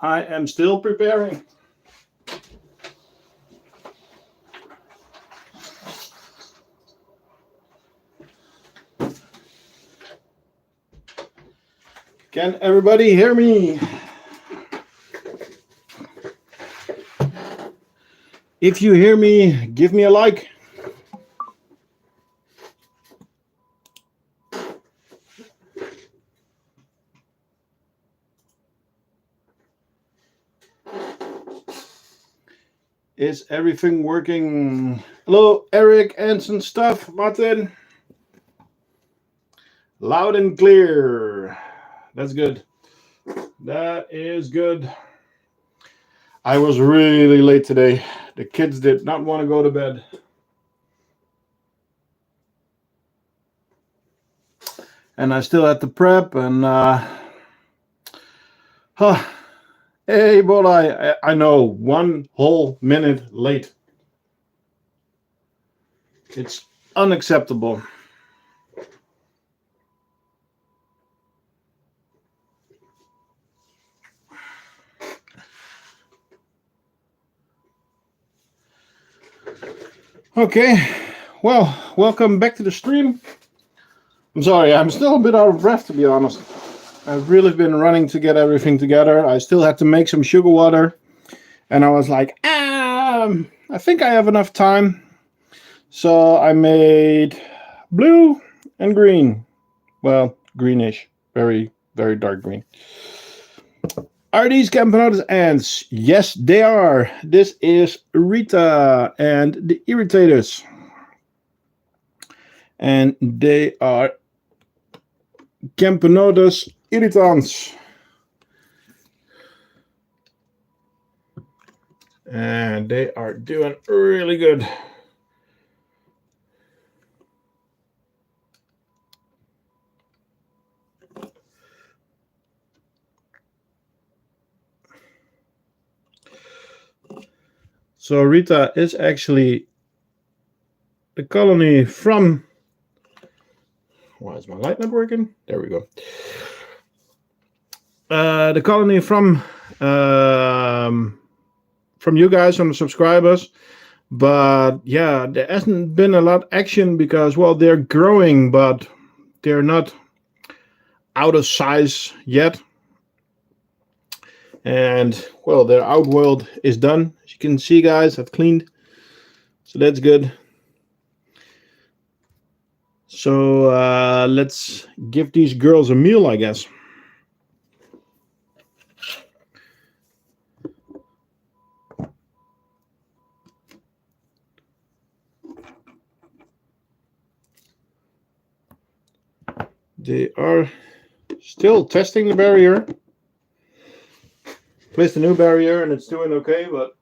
I am still preparing. Can everybody hear me? If you hear me, give me a like. Is everything working? Hello, Eric and some stuff, Martin. Loud and clear. That's good. That is good. I was really late today. The kids did not want to go to bed. And I still had to prep and hey, but I know 1 whole minute late. It's unacceptable. Okay, well, welcome back to the stream. I'm sorry, I'm still a bit out of breath, to be honest. I've really been running to get everything together. I still had to make some sugar water. And I was like, I think I have enough time. So I made blue and green. Well, greenish. Very, very dark green. Are these Campanadas ants? Yes, they are. This is Rita and the Irritators. And they are Campanadas irritans. And they are doing really good. So Rita is actually the colony from... Why is my light not working? There we go. The colony from you guys, from the subscribers. But yeah, there hasn't been a lot of action because, well, they're growing, but they're not out of size yet. And, well, their outworld is done. As you can see, guys, I've cleaned. So that's good. So let's give these girls a meal, I guess. They are still testing the barrier. Placed a new barrier and it's doing okay, but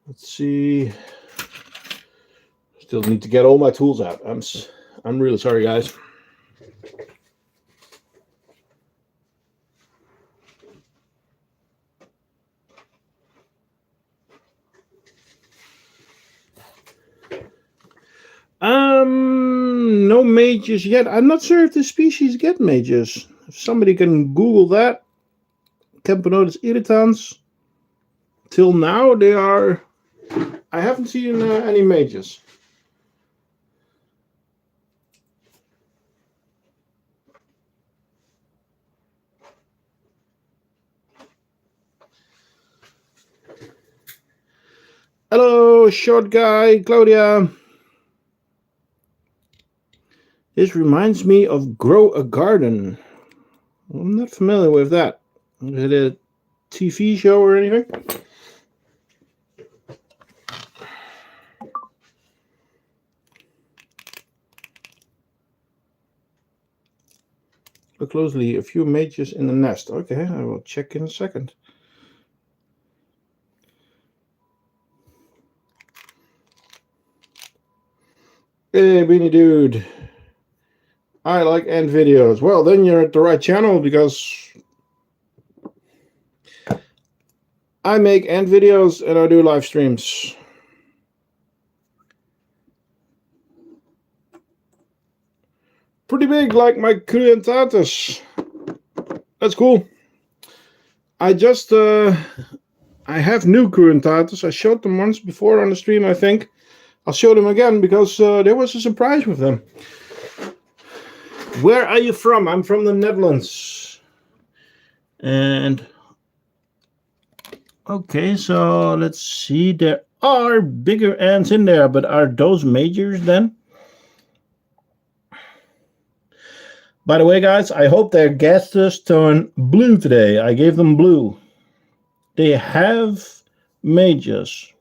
let's see. Still need to get all my tools out. I'm really sorry, guys. No mages yet. I'm not sure if the species get mages. If somebody can Google that. Campanotus irritans. Till now, they are... I haven't seen any mages. Hello, short guy, Claudia. This reminds me of Grow a Garden. I'm not familiar with that. Is it a TV show or anything? Look closely. A few mages in the nest. Okay, I will check in a second. Hey, Beanie Dude. I like ant videos. Well, then you're at the right channel because I make ant videos and I do live streams. pretty big, like my Cruentatus. That's cool. I just I have new Cruentatus. I showed them once before on the stream, I think. I'll show them again because there was a surprise with them. Where are you from? I'm from the Netherlands. And okay, so let's see. There are bigger ants in there, but are those majors then? By the way, guys, I hope their gases turn blue today. I gave them blue. They have majors.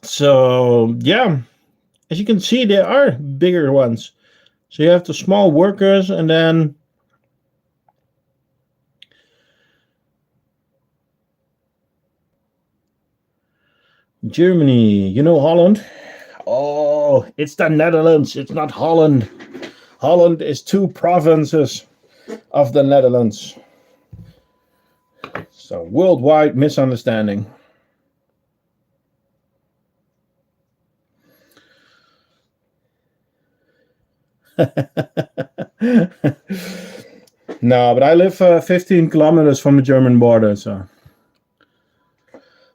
So, yeah, as you can see, there are bigger ones. So you have the small workers and then Germany, you know Holland? Oh, it's the Netherlands. It's not Holland. Holland is 2 provinces of the Netherlands. So worldwide misunderstanding. No, but I live 15 kilometers from the German border, so.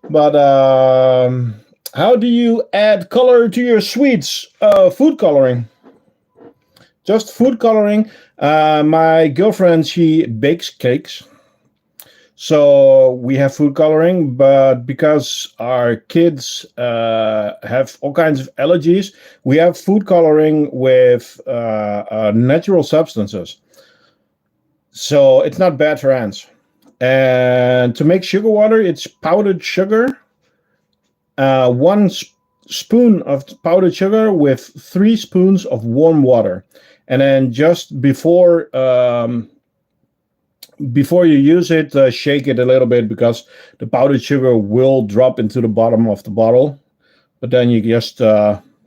But how do you add color to your sweets? Food coloring. Just food coloring. My girlfriend, she bakes cakes. So we have food coloring, but because our kids have all kinds of allergies, we have food coloring with natural substances. So it's not bad for ants. And to make sugar water, it's powdered sugar. 1 spoon of powdered sugar with 3 spoons of warm water. And then just before you use it, shake it a little bit because the powdered sugar will drop into the bottom of the bottle. But then you just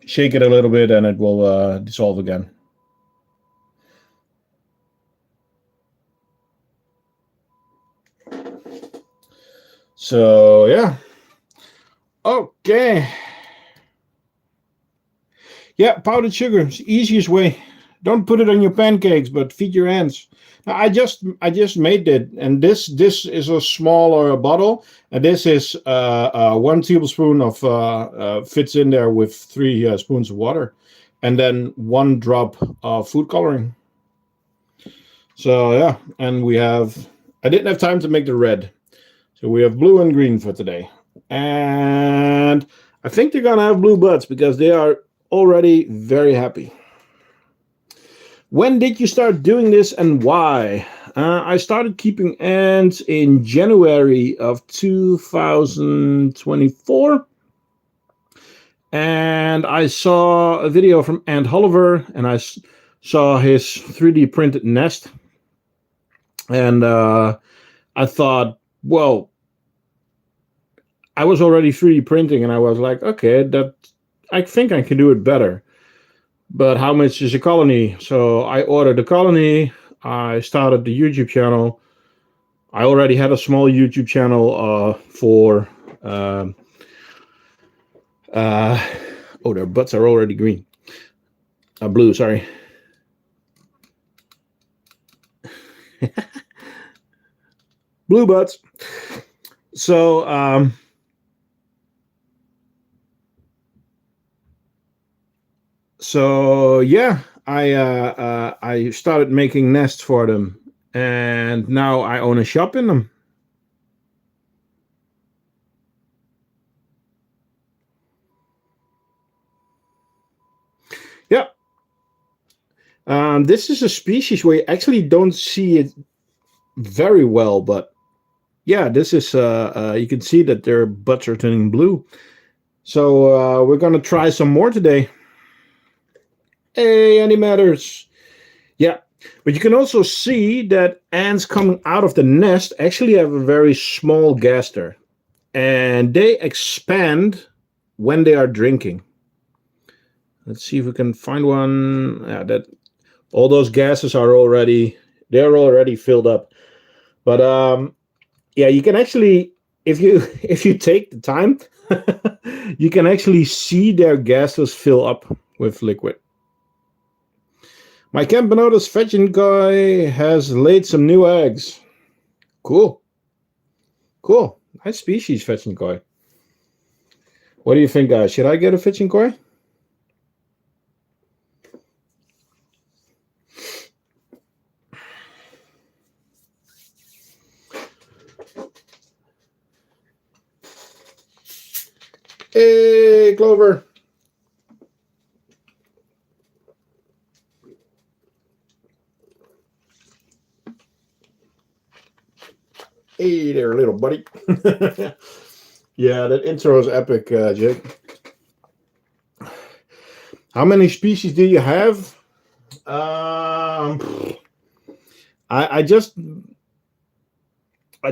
shake it a little bit and it will dissolve again. So, yeah. Okay. Yeah, powdered sugar is the easiest way. Don't put it on your pancakes, but feed your ants. Now, I just made it, and this is a smaller bottle, and this is 1 tablespoon of fits in there with 3 spoons of water, and then 1 drop of food coloring. So yeah, and we have. I didn't have time to make the red, so we have blue and green for today, and I think they're gonna have blue buds because they are already very happy. When did you start doing this and why? I started keeping ants in January of 2024. And I saw a video from Ant Oliver and I saw his 3D printed nest. And I thought, well, I was already 3D printing and I was like, okay, I think I can do it better. But how much is a colony? So I ordered a colony. I started the YouTube channel. I already had a small YouTube channel for. Their butts are already green. Blue, sorry. Blue butts. So. So yeah, I started making nests for them, and now I own a shop in them. Yeah, this is a species where you actually don't see it very well, but yeah, this is you can see that their butts are turning blue. So we're gonna try some more today. Hey, any matters? Yeah, but you can also see that ants coming out of the nest actually have a very small gaster, and they expand when they are drinking. Let's see if we can find one. Yeah, that all those gases are already filled up. But yeah, you can actually, if you take the time, you can actually see their gases fill up with liquid. My Campanotus fetching guy has laid some new eggs. Cool. Cool. Nice species, fetching guy. What do you think, guys? Should I get a fetching koi? Hey, Clover. Hey there, little buddy. Yeah, that intro is epic, Jake. How many species do you have? I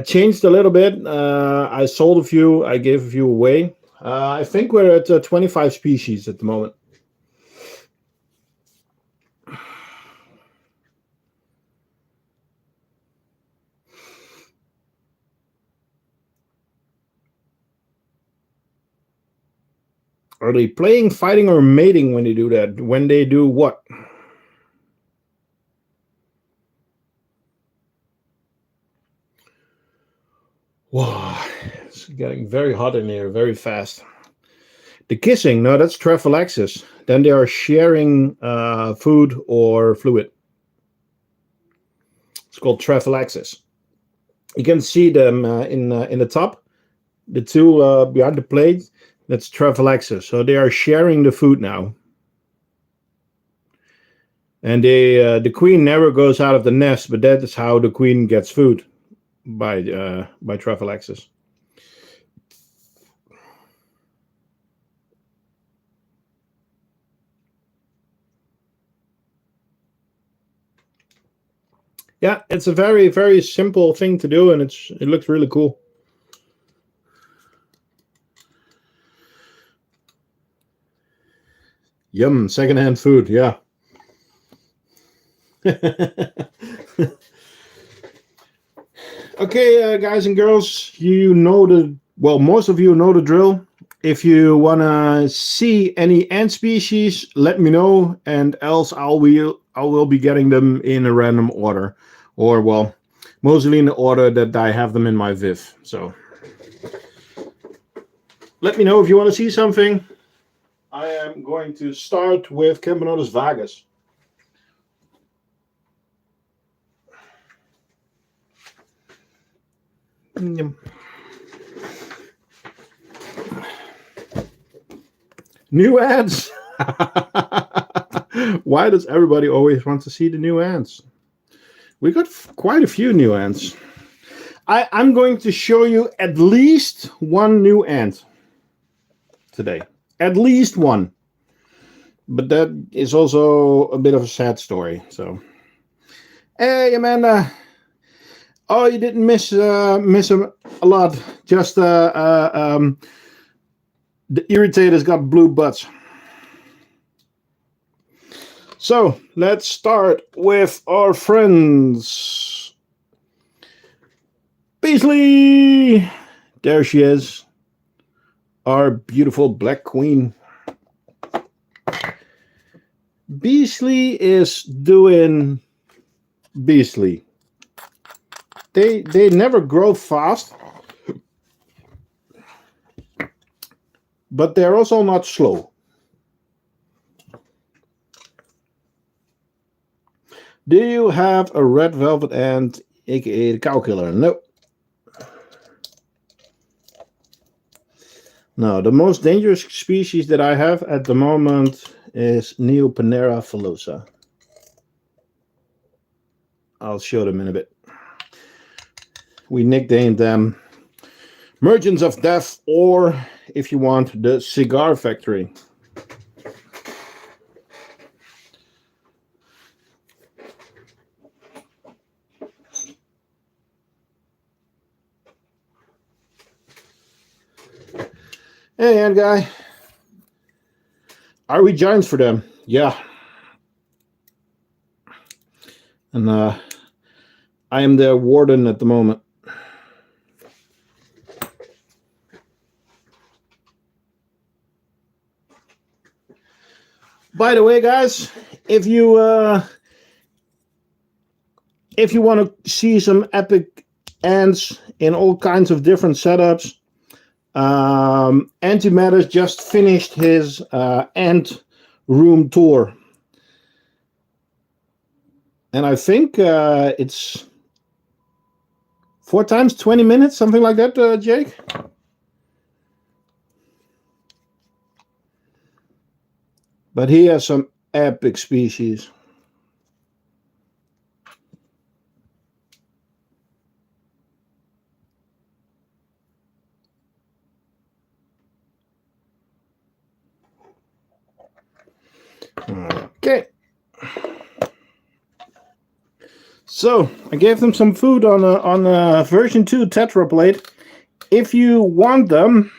changed a little bit. I sold a few. I gave a few away. I think we're at 25 species at the moment. Are they playing, fighting, or mating when they do that? When they do what? Wow, it's getting very hot in here, very fast. The kissing, no, that's trophallaxis. Then they are sharing food or fluid. It's called trophallaxis. You can see them in the top, the two behind the plate. That's trophallaxis. So they are sharing the food now. And the queen never goes out of the nest, but that is how the queen gets food, by trophallaxis. Yeah, it's a very, very simple thing to do, and it looks really cool. Yum, secondhand food, yeah. Okay, guys and girls, most of you know the drill. If you want to see any ant species, let me know, and else I will be getting them in a random order. Or, well, mostly in the order that I have them in my Viv. So, let me know if you want to see something. I am going to start with Campanotus vagus. New ants. Why does everybody always want to see the new ants? We got quite a few new ants. I'm going to show you at least one new ant today. At least one. But that is also a bit of a sad story. So, hey, Amanda. Oh, you didn't miss a lot. Just the irritators got blue butts. So let's start with our friends. Beasley! There she is. Our beautiful black queen. Beasley is doing Beasley. They never grow fast, but they're also not slow. Do you have a red velvet ant, aka the cow killer? No. No, the most dangerous species that I have at the moment is Neopanera phallosa. I'll show them in a bit. We nicknamed them Merchants of Death, or, if you want, the Cigar Factory. Hey, Ant Guy. Are we giants for them? Yeah. And I am their warden at the moment. By the way, guys, if you want to see some epic ants in all kinds of different setups, Antimatters just finished his ant room tour. And I think it's 4 times 20 minutes, something like that, Jake? But he has some epic species. Okay. So I gave them some food on a version 2 Tetra plate. If you want them,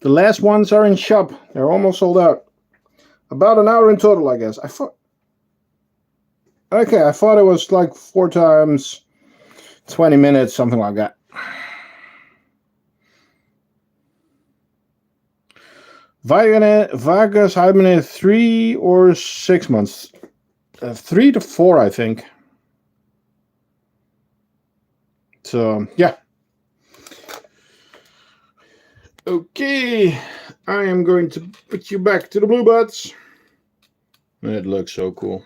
the last ones are in shop. They're almost sold out. About an hour in total, I guess. I thought it was like 4 times 20 minutes, something like that. Vargas hibernated 3 or 6 months. 3 to 4, I think. So, yeah. Okay, I am going to put you back to the bluebirds. It looks so cool.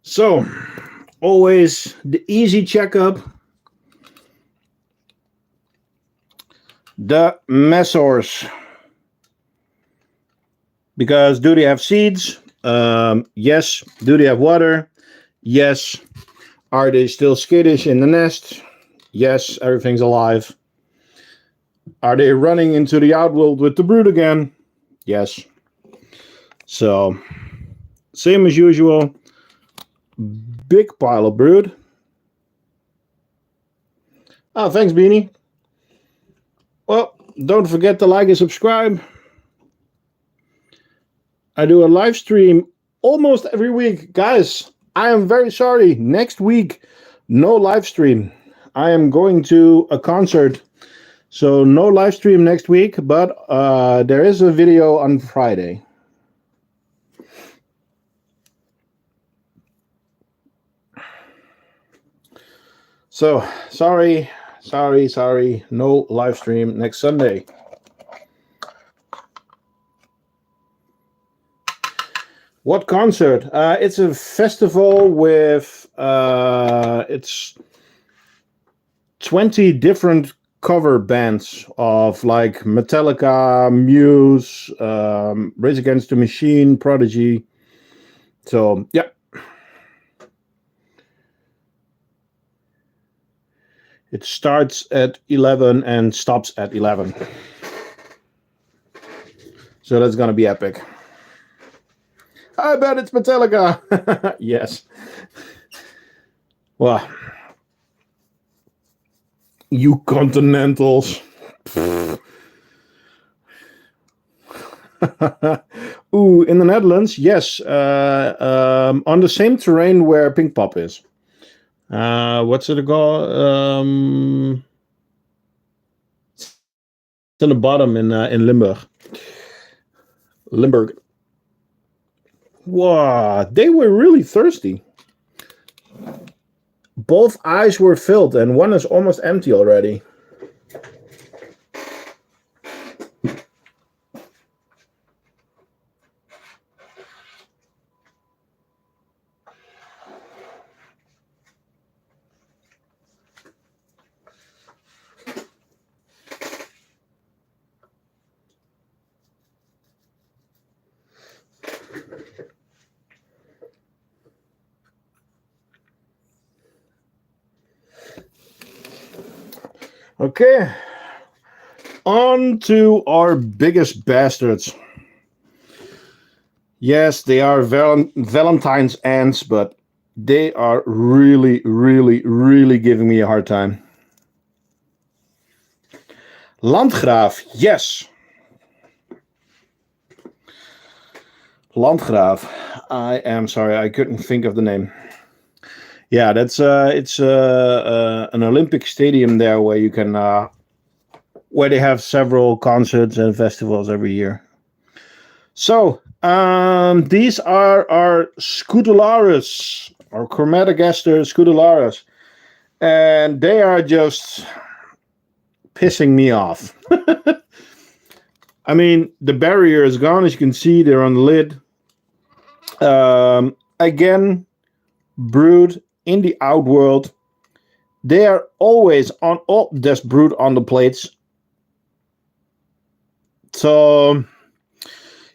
So, always the easy checkup. The mesors. Because do they have seeds? Yes. Do they have water? Yes. Are they still skittish in the nest? Yes, everything's alive. Are they running into the outworld with the brood again? Yes. So, same as usual. Big pile of brood. Oh, thanks, Beanie. Well, don't forget to like and subscribe. I do a live stream almost every week. Guys, I am very sorry. Next week, no live stream. I am going to a concert. So no live stream next week, but there is a video on Friday. So, sorry. No live stream next Sunday. What concert? It's a festival with it's 20 different cover bands of like Metallica, Muse, Rage Against the Machine, Prodigy. So, yeah. It starts at 11 and stops at 11. So that's going to be epic. I bet it's Metallica. Yes. Well, you continentals. Ooh, in the Netherlands, yes. On the same terrain where Pink Pop is. What's it called? It's in the bottom in Limburg. Limburg. Wow, they were really thirsty. Both eyes were filled, and one is almost empty already. Okay, on to our biggest bastards. Yes, they are Valentine's ants, but they are really, really, really giving me a hard time. Landgraaf, yes. Landgraaf. I am sorry, I couldn't think of the name. Yeah, that's it's an Olympic stadium there where you can where they have several concerts and festivals every year. So these are our Scutularis, or Chromatogaster Scutularis, and they are just pissing me off. I mean, the barrier is gone, as you can see. They're on the lid. Again, brewed in the outworld. They are always on. Oh, there's brood on the plates. So,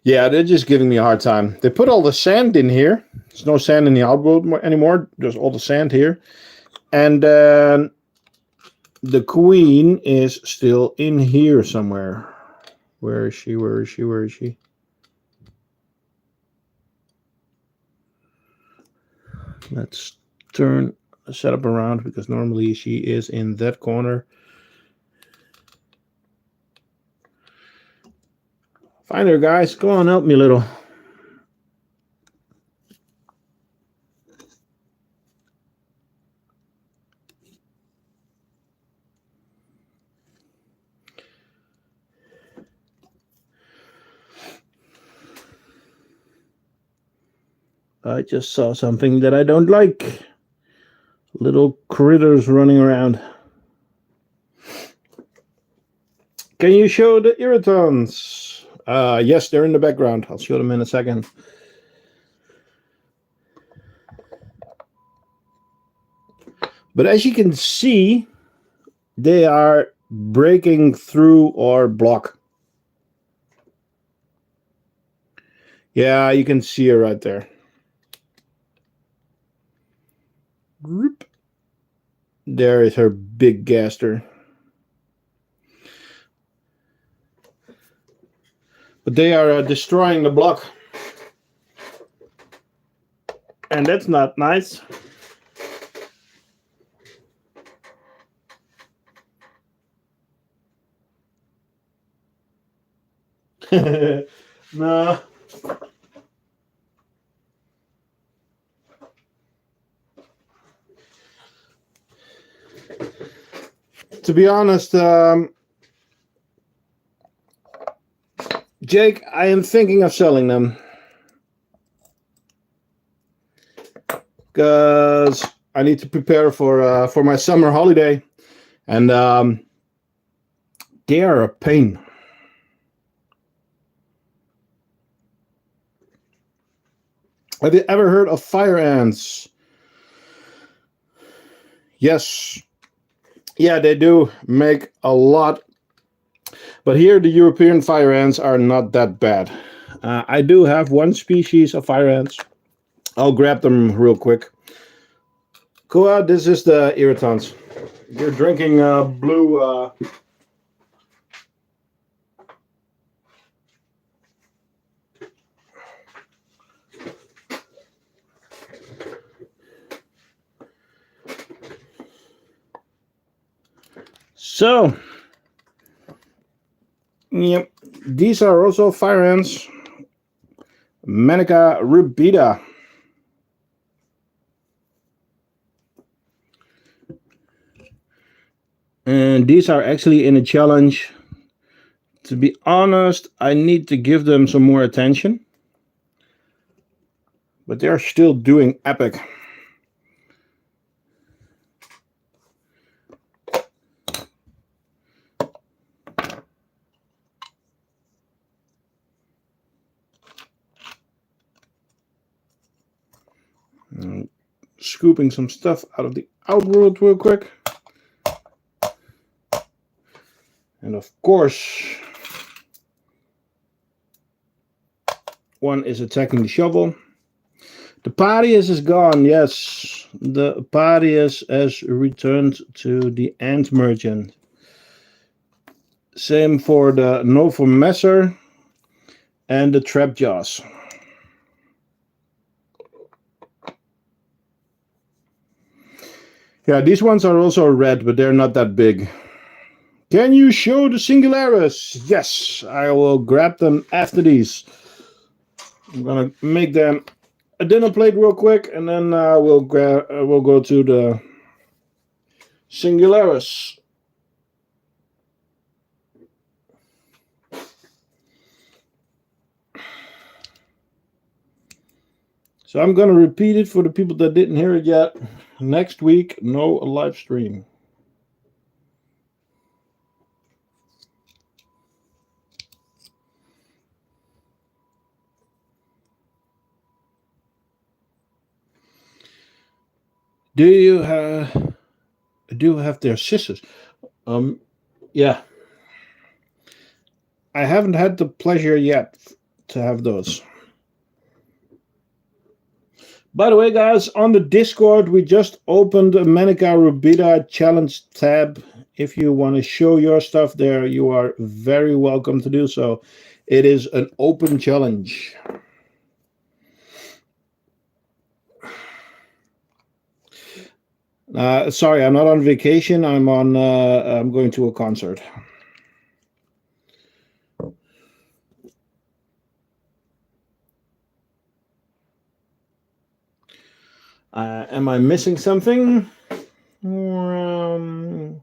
yeah, they're just giving me a hard time. They put all the sand in here. There's no sand in the outworld anymore. There's all the sand here. And then the queen is still in here somewhere. Where is she? Where is she? Where is she? Let's turn the setup around because normally she is in that corner. Find her, guys. Go on, help me a little. I just saw something that I don't like. Little critters running around. Can you show the irritants? Yes, they're in the background. I'll show them in a second. But as you can see, they are breaking through or block. Yeah, you can see her right there. There is her big gaster. But they are destroying the block. And that's not nice. No. To be honest, Jake, I am thinking of selling them. Because I need to prepare for my summer holiday. And they are a pain. Have you ever heard of fire ants? Yes. Yeah, they do make a lot. But here the European fire ants are not that bad. I do have one species of fire ants. I'll grab them real quick. Kua, this is the irritants. You're drinking blue... So, yep, these are also fire ants. Manica rubida. And these are actually in a challenge. To be honest, I need to give them some more attention. But they're still doing epic. Scooping some stuff out of the outworld real quick. And of course, one is attacking the shovel. The Parius is gone, yes. The Parius has returned to the Ant Merchant. Same for the Novomesser and the Trapjaws. Yeah, these ones are also red, but they're not that big. Can you show the singularis? Yes, I will grab them after these. I'm gonna make them a dinner plate real quick, and then we'll go to the singularis. So I'm gonna repeat it for the people that didn't hear it yet. Next week, no live stream. Do you have their scissors? Yeah. I haven't had the pleasure yet to have those. By the way, guys, on the Discord, we just opened a Manica Rubita challenge tab. If you want to show your stuff there, you are very welcome to do so. It is an open challenge. Sorry, I'm not on vacation. I'm going to a concert. Am I missing something? And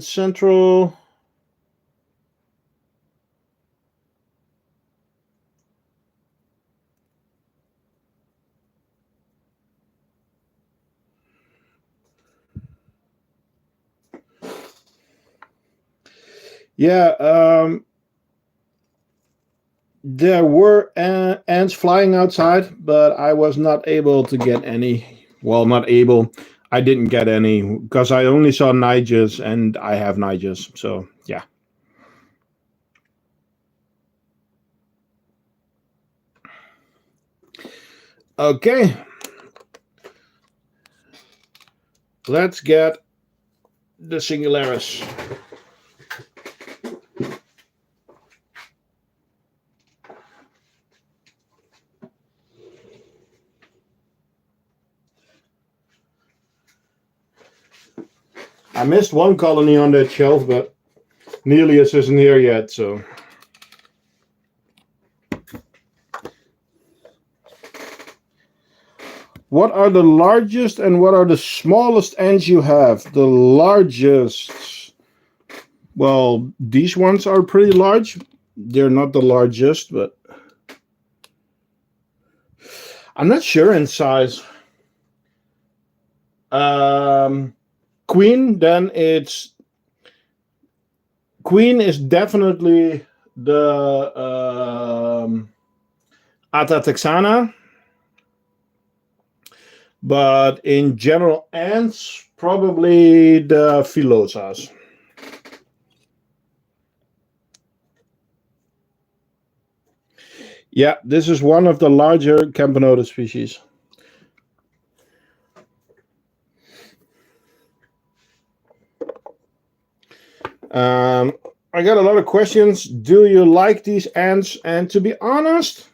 Central. Yeah, there were ants flying outside, but I was not able to get any. Well, not able. I didn't get any because I only saw Nigers, and I have Nigers. So, yeah. Okay. Let's get the singularis. I missed one colony on that shelf, but Nelius isn't here yet, so. What are the largest and what are the smallest ants you have? The largest. Well, these ones are pretty large. They're not the largest, but I'm not sure in size. Queen, then it's Queen is definitely the Atatexana, but in general ants, probably the Philosas. Yeah, this is one of the larger Campanota species. I got a lot of questions. Do you like these ants? And to be honest,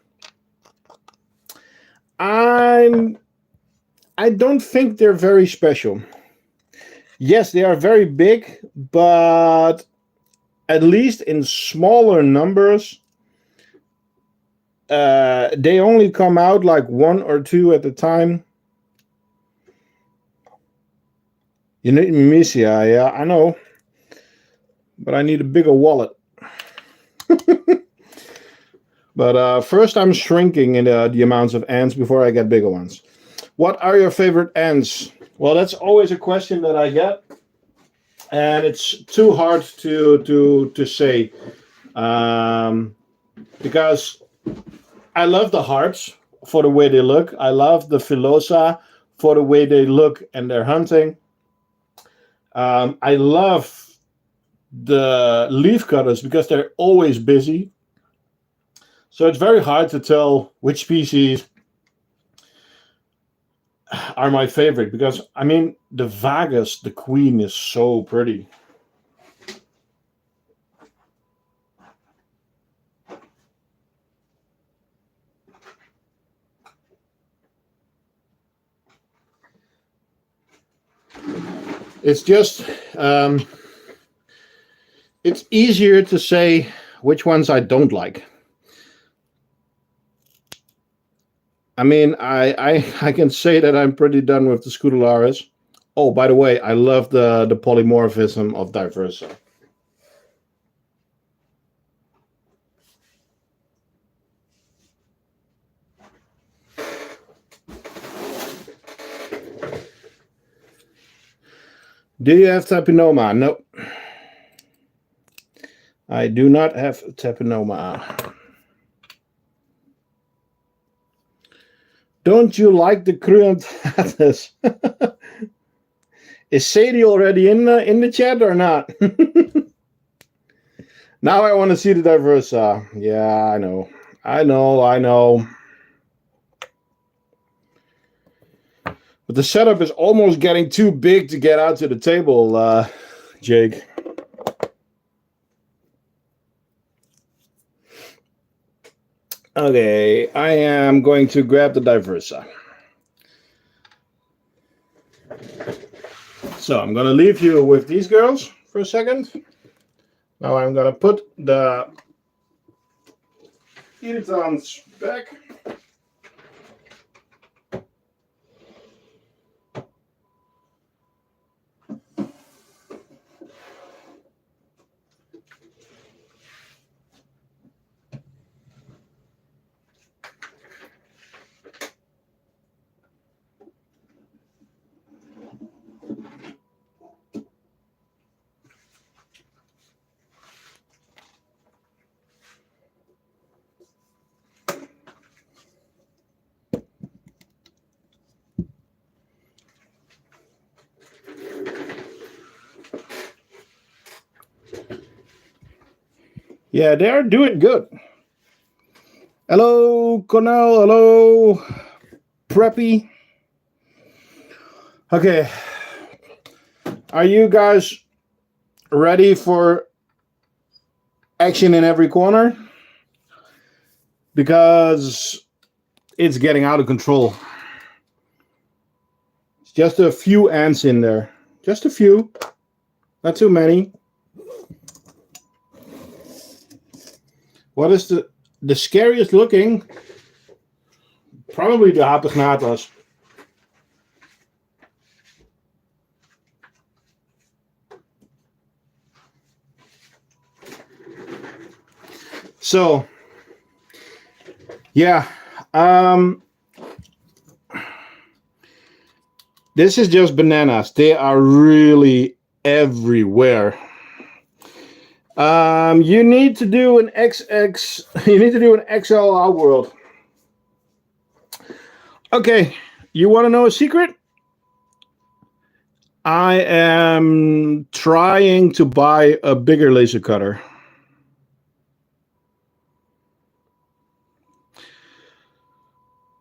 I don't think they're very special. Yes, they are very big, but at least in smaller numbers, they only come out like one or two at a time. You need Misia, yeah, I know. But I need a bigger wallet. But first I'm shrinking in the amounts of ants before I get bigger ones. What are your favorite ants? Well, that's always a question that I get. And it's too hard to say. Because I love the harps for the way they look. I love the Filosa for the way they look and they're hunting. I love the leaf cutters because they're always busy. So it's very hard to tell which species are my favorite because, I mean, the Vagus, the queen, is so pretty. It's just it's easier to say which ones I don't like. I mean, I can say that I'm pretty done with the Scutularis. Oh, by the way, I love the polymorphism of Diversa. Do you have Tapinoma? Nope. I do not have Tapinoma. Don't you like the Cruent Atlas? Is Sadie already in the chat or not? Now I want to see the Diversa. Yeah, I know. But the setup is almost getting too big to get out to the table, Jake. Okay, I am going to grab the Diversa. So I'm going to leave you with these girls for a second. Now I'm going to put the Editons back. Yeah, they're doing good. Hello, Cornell. Hello, Preppy. Okay. Are you guys ready for action in every corner? Because it's getting out of control. It's just a few ants in there. Just a few. Not too many. What is the scariest looking? Probably the Hapagnathus. So, yeah. This is just bananas. They are really everywhere. You need to do an XX. You need to do an XL Outworld. Okay, you want to know a secret? I am trying to buy a bigger laser cutter.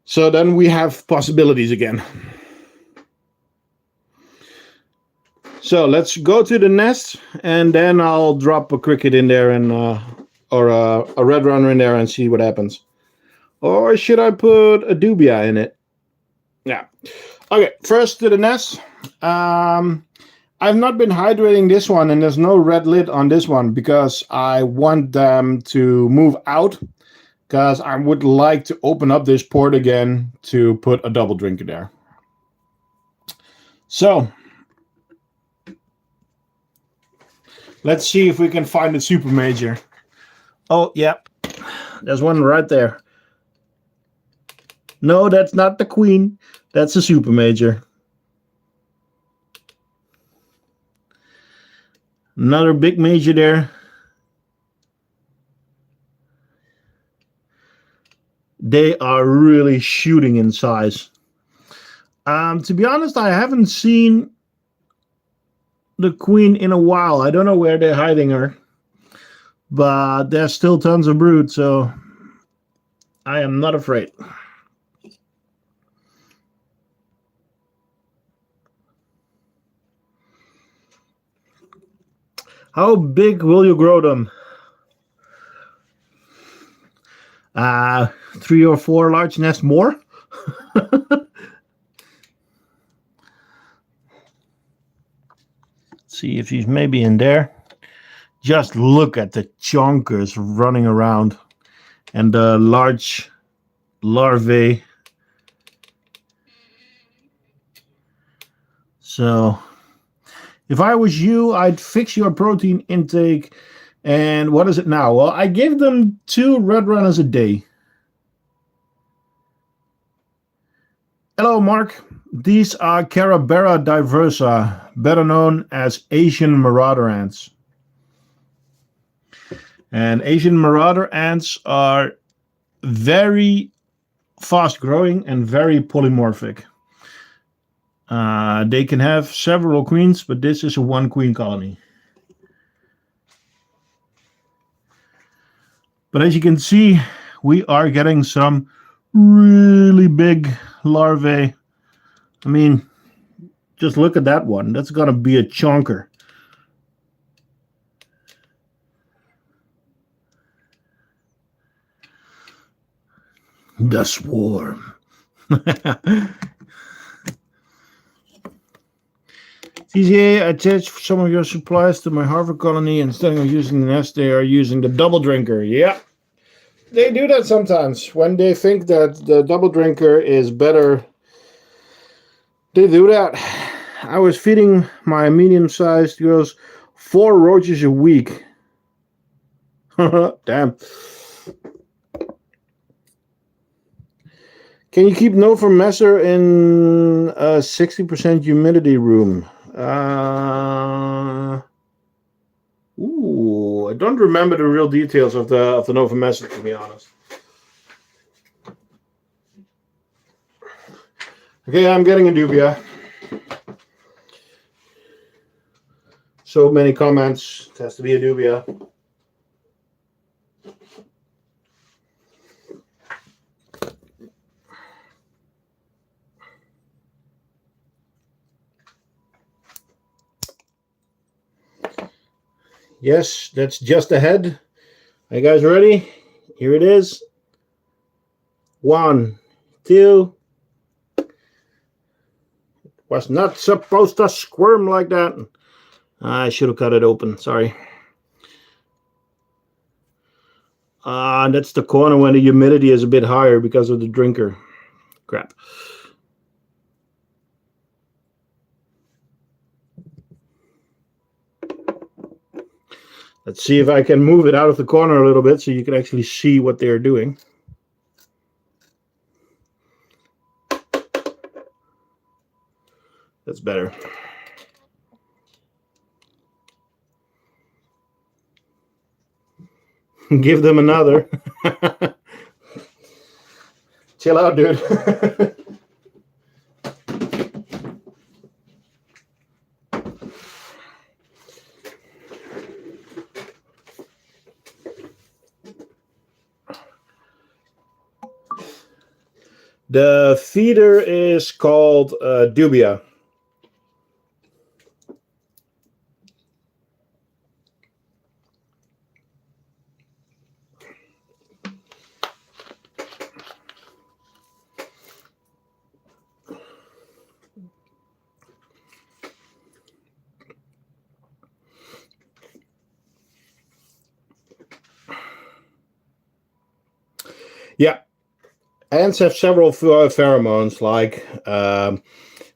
So then we have possibilities again. So let's go to the nest, and then I'll drop a cricket in there and or a red runner in there and see what happens. Or should I put a dubia in it? Yeah. Okay, first to the nest. I've not been hydrating this one, and there's no red lid on this one because I want them to move out, because I would like to open up this port again to put a double drinker there. So let's see if we can find a super major. Oh, yeah. There's one right there. No, that's not the queen. That's a super major. Another big major there. They are really shooting in size. To be honest, I haven't seen the queen in a while. I don't know where they're hiding her, but there's still tons of brood, so I am not afraid. How big will you grow them? 3 or 4 large nests more. See if he's maybe in there. Just look at the chonkers running around and the large larvae. So if I was you, I'd fix your protein intake. And what is it now? Well, I give them 2 red runners a day. Hello, Mark. These are Carabera diversa, better known as Asian marauder ants. And Asian marauder ants are very fast growing and very polymorphic. They can have several queens, but this is a 1 queen colony. But as you can see, we are getting some really big larvae. I mean, just look at that one. That's going to be a chonker. The swarm. TCA, I attached some of your supplies to my Harvard colony. Instead of using the nest, they are using the double drinker. Yeah, they do that sometimes. When they think that the double drinker is better, they do that. I was feeding my medium-sized girls 4 roaches a week. Damn. Can you keep no for messer in a 60% humidity room? I don't remember the real details of the Nova Messer, to be honest. Okay, I'm getting a dubia. So many comments. It has to be a dubia. Yes, that's just ahead. Are you guys ready? Here it is. 1, 2. Was not supposed to squirm like that. I should have cut it open. Sorry. That's the corner when the humidity is a bit higher because of the drinker. Crap. Let's see if I can move it out of the corner a little bit so you can actually see what they're doing. That's better. Give them another. Chill out, dude. The feeder is called dubia. Yeah. Ants have several pheromones, like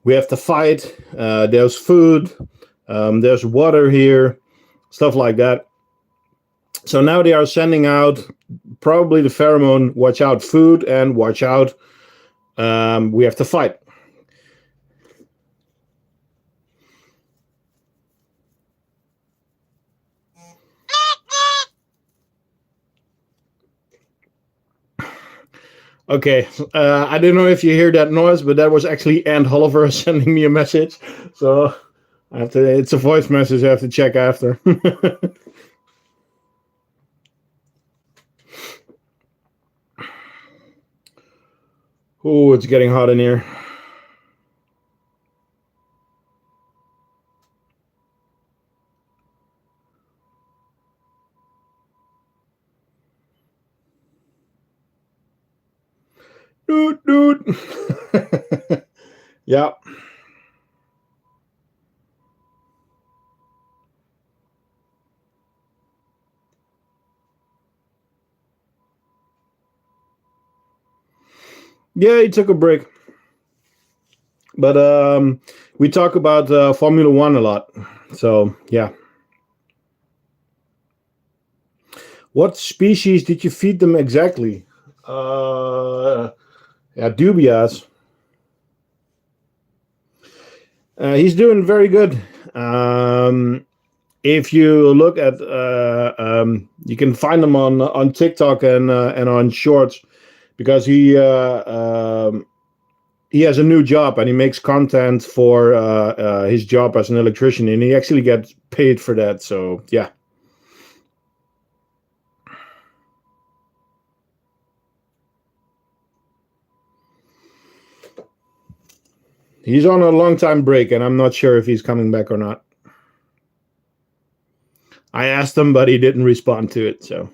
we have to fight, there's food, there's water here, stuff like that. So now they are sending out probably the pheromone, watch out food, and watch out, we have to fight. Okay, I don't know if you hear that noise, but that was actually Ant Oliver sending me a message. So I have to, it's a voice message I have to check after. Oh, it's getting hot in here. Dude. Yeah. Yeah, he took a break. But we talk about Formula One a lot. So, yeah. What species did you feed them exactly? Yeah, dubias. He's doing very good. If you look at, you can find him on TikTok and on Shorts because he has a new job and he makes content for his job as an electrician, and he actually gets paid for that. So yeah. He's on a long time break, and I'm not sure if he's coming back or not. I asked him, but he didn't respond to it. So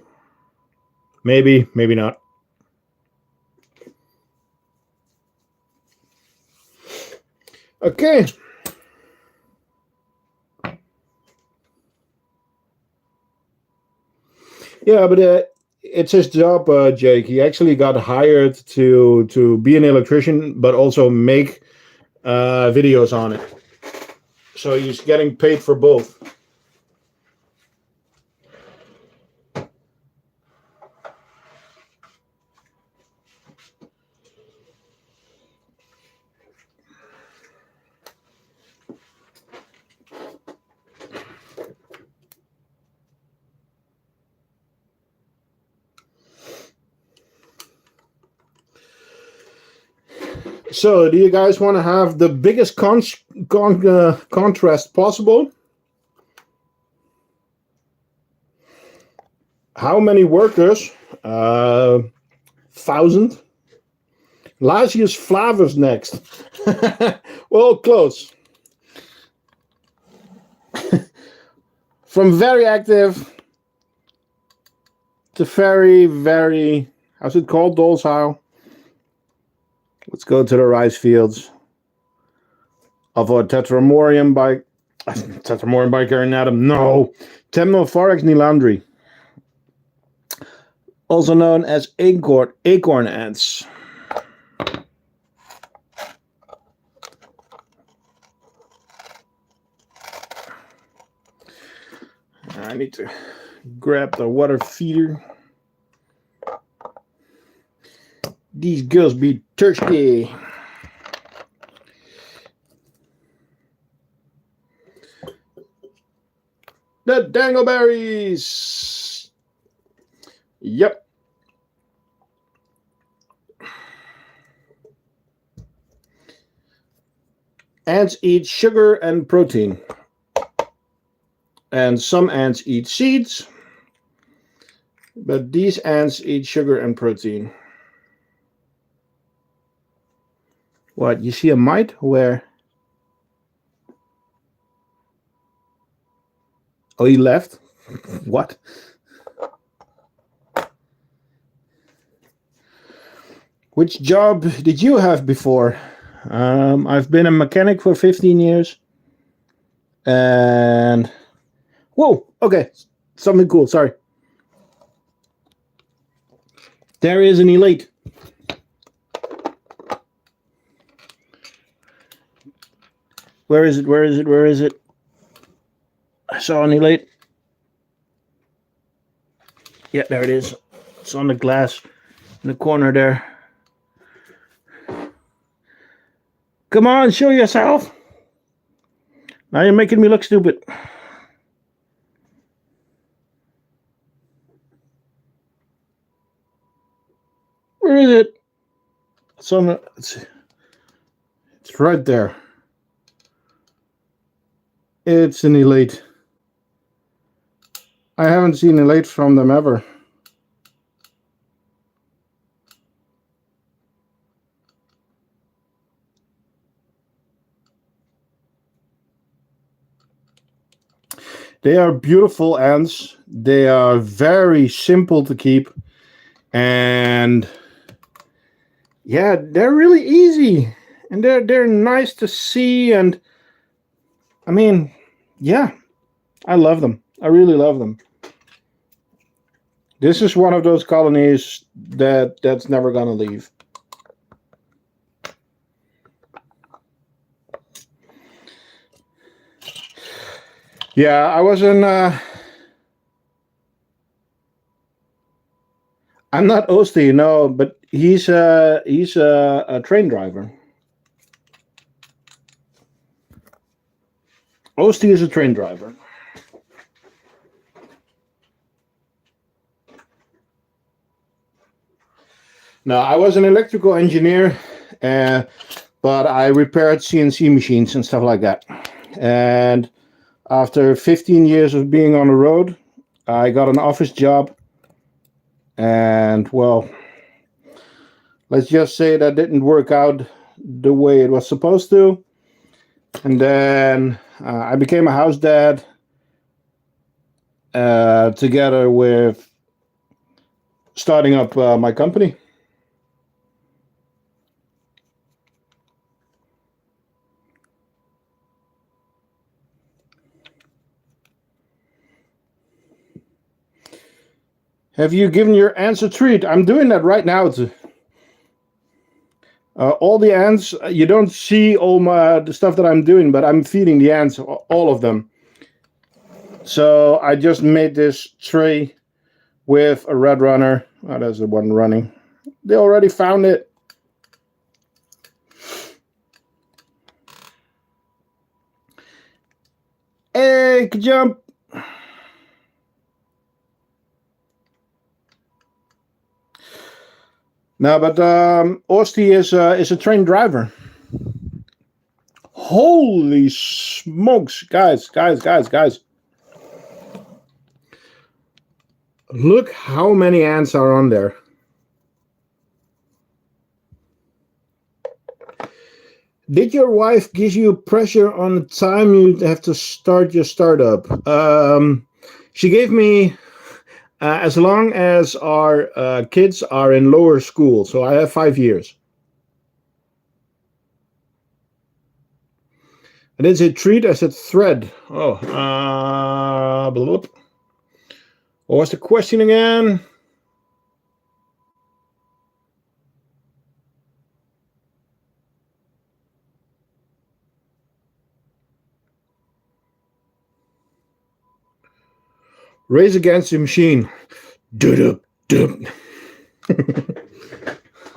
maybe, maybe not. Okay. Yeah, but it's his job, Jake. He actually got hired to be an electrician, but also make videos on it. So he's getting paid for both. So, do you guys want to have the biggest contrast possible? How many workers? 1,000. Lasius Flavus next. Well, close. From very active to very, very, how's it called? Dolezal. Let's go to the rice fields of a Tetramorium bicarinatum. No. Temnophorax nilandri. Also known as acorn ants. I need to grab the water feeder. These girls be thirsty. The dangleberries. Yep. Ants eat sugar and protein. And some ants eat seeds. But these ants eat sugar and protein. What? You see a mite? Where? Oh, he left? What? Which job did you have before? I've been a mechanic for 15 years. And... Whoa! Okay. Something cool. Sorry. There is an elite. Where is it? Where is it? Where is it? I saw an elite. Yeah, there it is. It's on the glass in the corner there. Come on, show yourself. Now you're making me look stupid. Where is it? It's on the, it's right there. It's an elite. I haven't seen elite from them ever. They are beautiful ants. They are very simple to keep. And yeah, they're really easy. And they're nice to see. And I mean, yeah, I love them. I really love them. This is one of those colonies that's never gonna leave. Yeah, I was in. I'm not Osti, no, but he's a train driver. Osti is a train driver. No, I was an electrical engineer, but I repaired CNC machines and stuff like that. And after 15 years of being on the road, I got an office job. And well, let's just say that didn't work out the way it was supposed to. And then I became a house dad together with starting up my company. Have you given your ants a treat? I'm doing that right now. All the ants, you don't see all the stuff that I'm doing, but I'm feeding the ants, all of them. So I just made this tray with a red runner. Oh, there's the one running. They already found it. Hey, good jump. No, but Osti is a train driver. Holy smokes, guys. Look how many ants are on there. Did your wife give you pressure on the time you have to start your startup? She gave me as long as our kids are in lower school, so I have 5 years. I didn't say treat, I said thread. Oh, bloop. What was the question again? Race against the machine.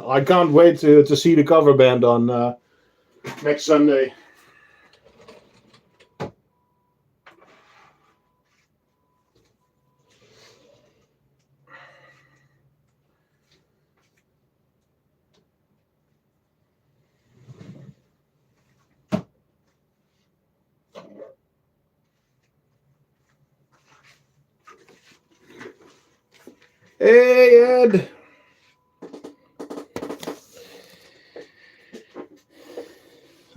I can't wait to see the cover band on next Sunday. Hey, Ed.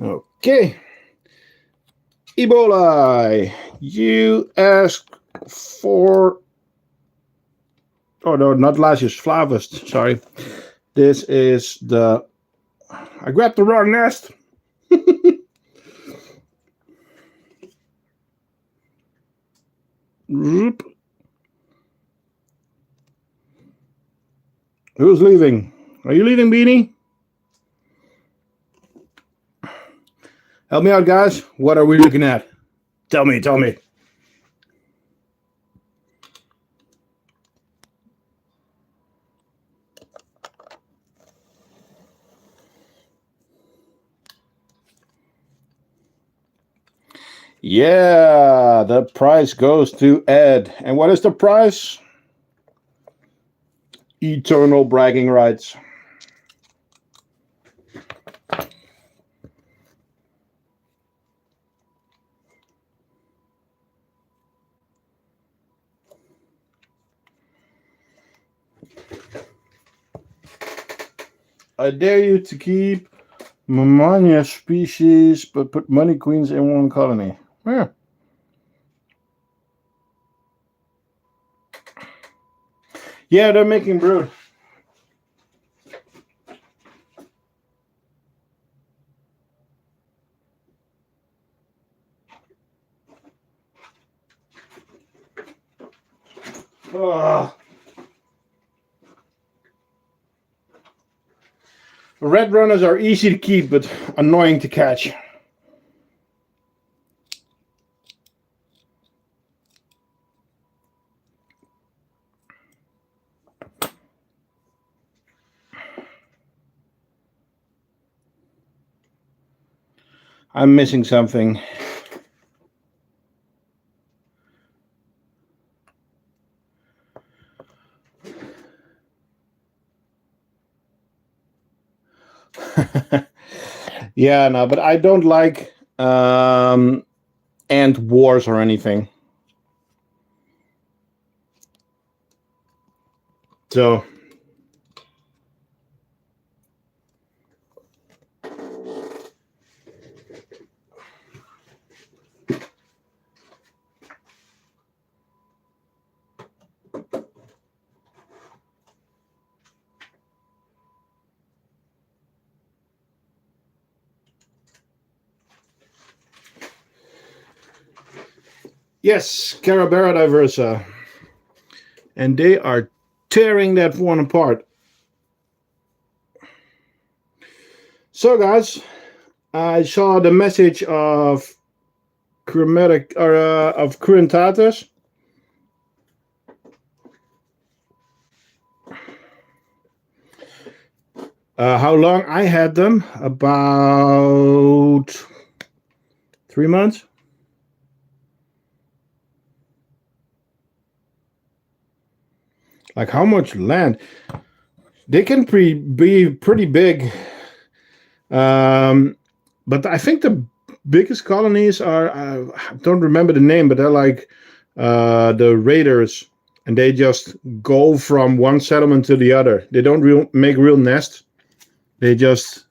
Okay. Ebola, you asked for... Oh, no, not Lasius, Flavus, sorry. This is the... I grabbed the wrong nest. Who's leaving? Are you leaving, Beanie? Help me out, guys. What are we looking at? Tell me. Yeah, the prize goes to Ed. And what is the prize? Eternal bragging rights. I dare you to keep Mamania species, but put money queens in one colony. Yeah. Yeah, they're making brood. Oh. Red runners are easy to keep, but annoying to catch. I'm missing something. Yeah, no, but I don't like ant wars or anything. So yes, Carabera diversa. And they are tearing that one apart. So guys, I saw the message of chromatic or of Currentatus. How long I had them? About 3 months. Like how much land? They can be pretty big. But I think the biggest colonies are, I don't remember the name, but they're like the raiders. And they just go from one settlement to the other. They don't make real nests. They just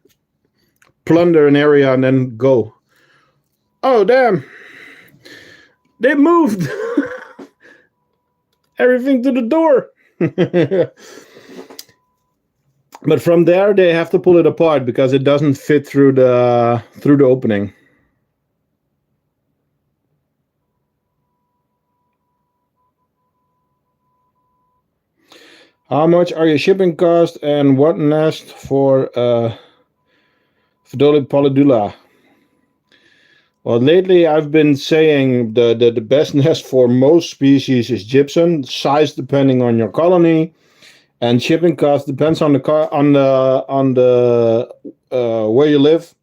plunder an area and then go. Oh, damn. They moved everything to the door. But from there, they have to pull it apart because it doesn't fit through the opening. How much are your shipping costs and what nest for Fidoli polydula? Well, lately I've been saying the best nest for most species is gypsum, size depending on your colony, and shipping cost depends on the where you live.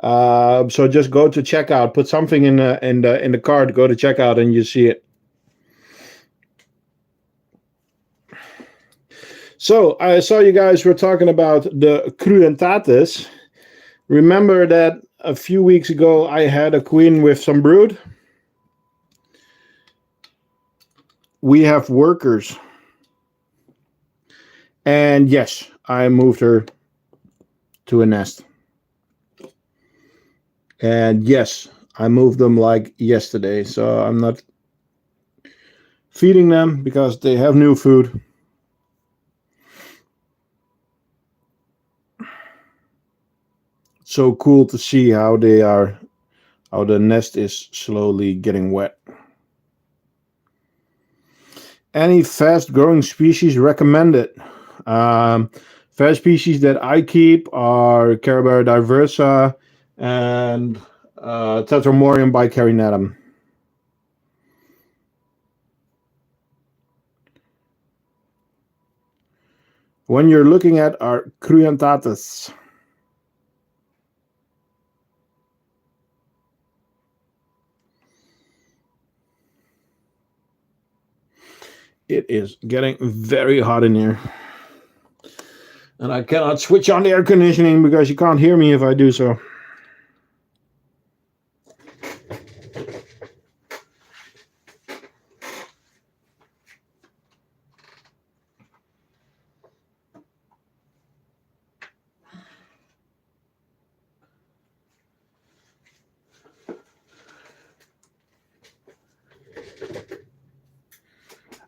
So just go to checkout, put something in the cart, go to checkout, and you see it. So I saw you guys were talking about the Cruentatus. Remember that a few weeks ago I had a queen with some brood? We have workers. And yes, I moved her to a nest. And yes, I moved them like yesterday. So I'm not feeding them because they have new food. So cool to see how the nest is slowly getting wet. Any fast growing species recommended? Fast species that I keep are Carabera diversa and Tetramorium bicarinatum. When you're looking at our Cruentatus. It is getting very hot in here. And I cannot switch on the air conditioning because you can't hear me if I do so.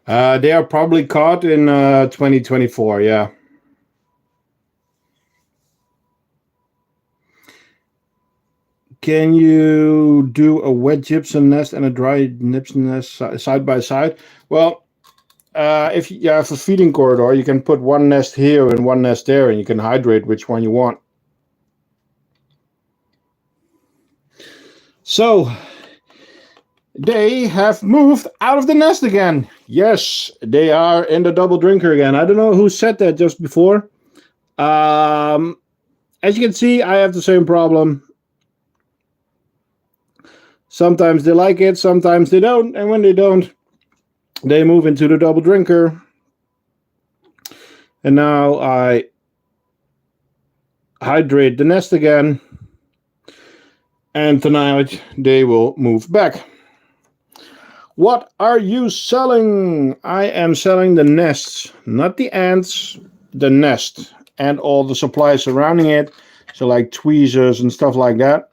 They are probably caught in 2024, yeah. Can you do a wet gypsum nest and a dry gypsum nest side by side? Well, if you have a feeding corridor, you can put one nest here and one nest there, and you can hydrate which one you want. So, they have moved out of the nest again. Yes, they are in the double drinker again. I don't know who said that just before. As you can see, I have the same problem. Sometimes they like it, sometimes they don't, and when they don't, they move into the double drinker. And now I hydrate the nest again, and tonight they will move back. What are you selling? I am selling the nests, not the ants, the nest, and all the supplies surrounding it. So like tweezers and stuff like that,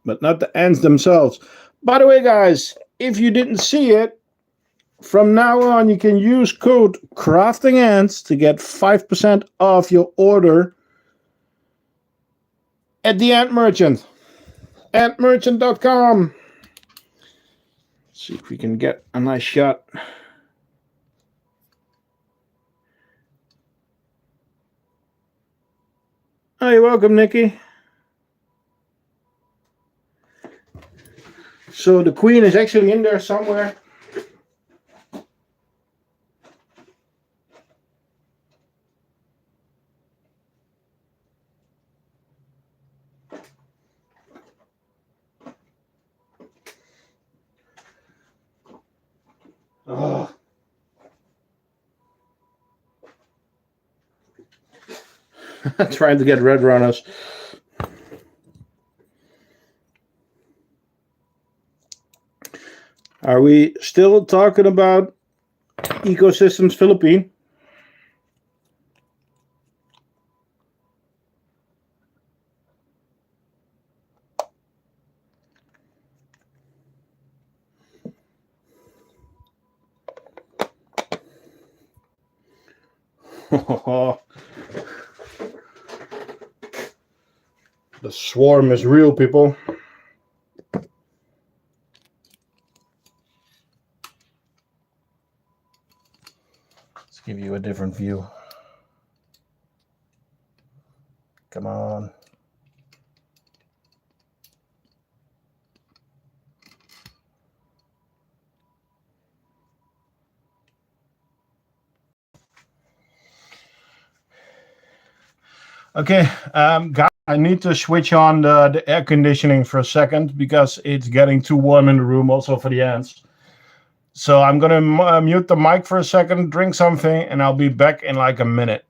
but not the ants themselves. By the way, guys, if you didn't see it, from now on you can use code CraftingAnts to get 5% off your order at the Ant Merchant. Antmerchant.com. See if we can get a nice shot. Oh, you're welcome, Nikki. So the queen is actually in there somewhere. Oh. Trying to get red runners. Are we still talking about Ecosystems Philippine? The swarm is real, people. Let's give you a different view. Come on. Okay, guys, I need to switch on the air conditioning for a second because it's getting too warm in the room also for the ants. So I'm going to mute the mic for a second, drink something, and I'll be back in like a minute.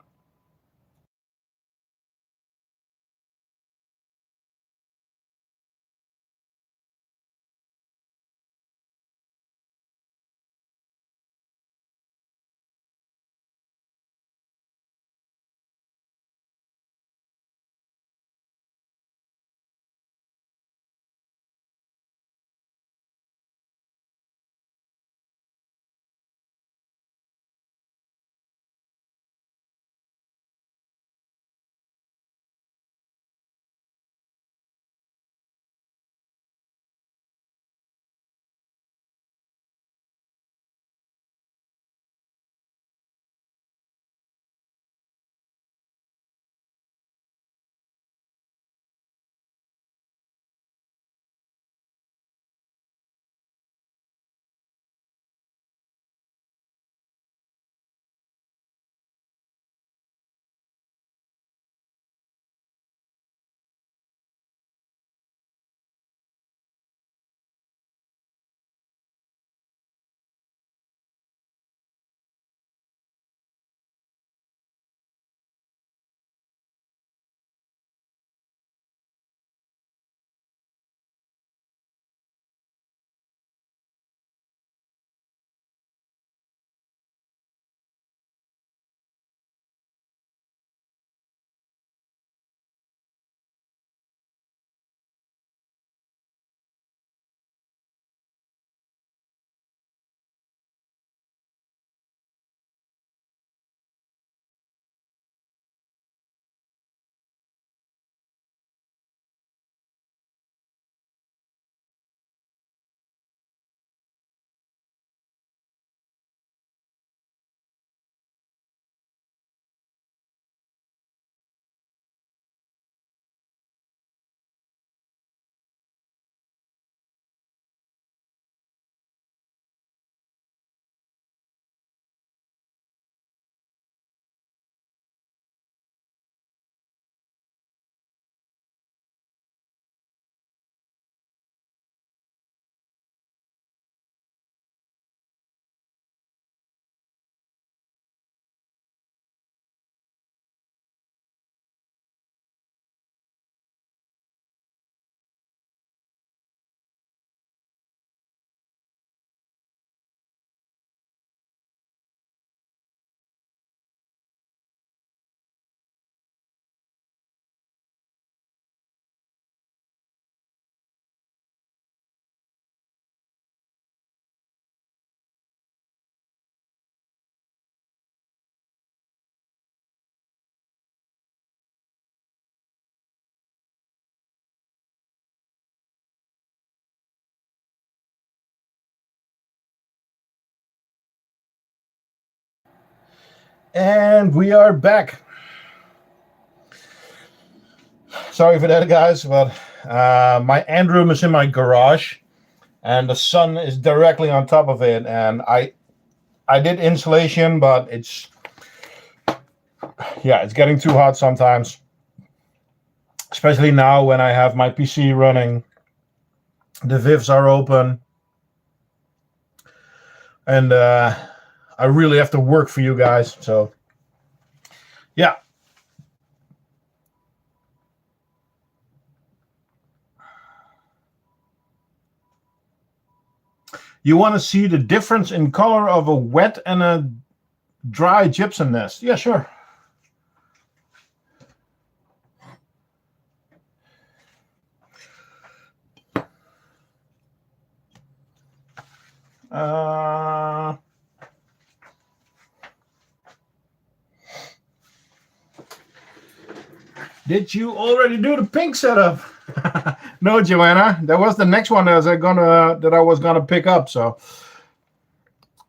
And we are back. Sorry for that, guys, but my end room is in my garage, and the sun is directly on top of it. And I did insulation, but it's getting too hot sometimes, especially now when I have my PC running. The vivs are open, and I really have to work for you guys. So, yeah. You want to see the difference in color of a wet and a dry gypsum nest? Yeah, sure. Did you already do the pink setup? No, Joanna. That was the next one that I was gonna pick up. So,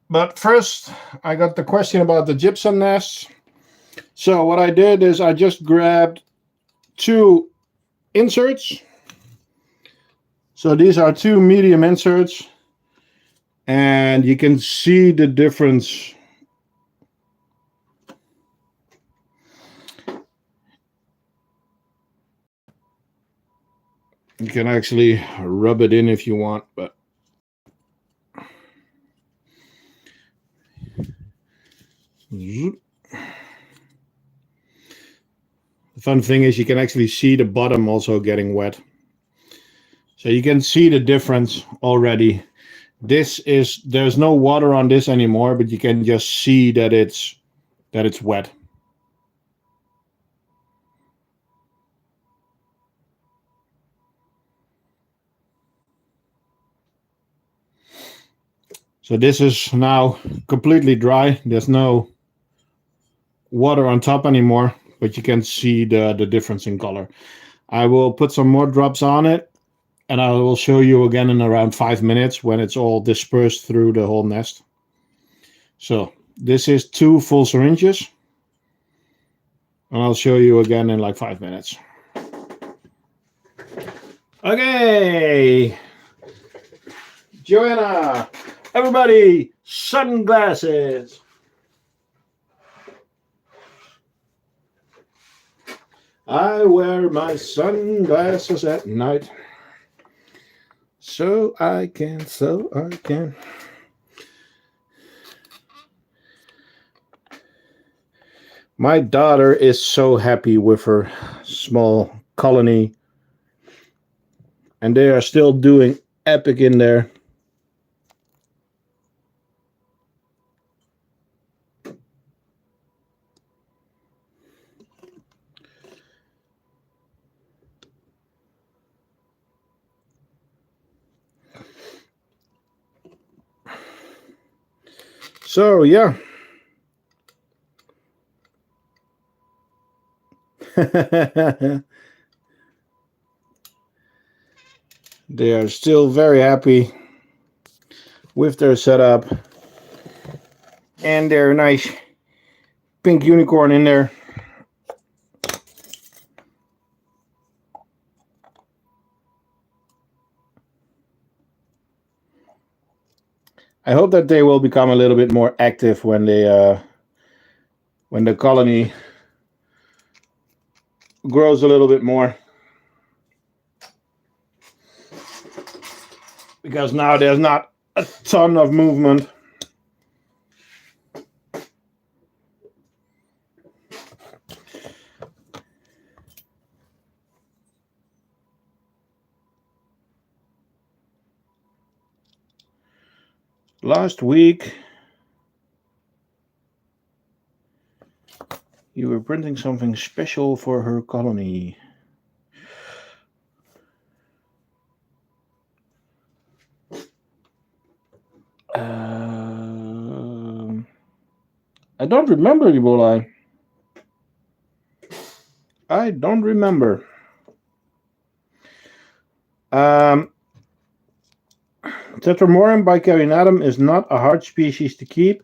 but first, I got the question about the gypsum nests. So what I did is I just grabbed 2 inserts. So these are 2 medium inserts, and you can see the difference. You can actually rub it in if you want, but the fun thing is you can actually see the bottom also getting wet. So you can see the difference already. There's no water on this anymore, but you can just see that it's wet. So this is now completely dry. There's no water on top anymore, but you can see the difference in color. I will put some more drops on it, and I will show you again in around 5 minutes when it's all dispersed through the whole nest. So this is 2 full syringes, and I'll show you again in like 5 minutes. Okay, Joanna, everybody, sunglasses. I wear my sunglasses at night, so I can. My daughter is so happy with her small colony, and they are still doing epic in there. So, yeah. They are still very happy with their setup and their nice pink unicorn in there. I hope that they will become a little bit more active when the colony grows a little bit more, because now there's not a ton of movement. Last week, you were printing something special for her colony. I don't remember, Ebola. I don't remember. Tetramorum bicarinatum is not a hard species to keep,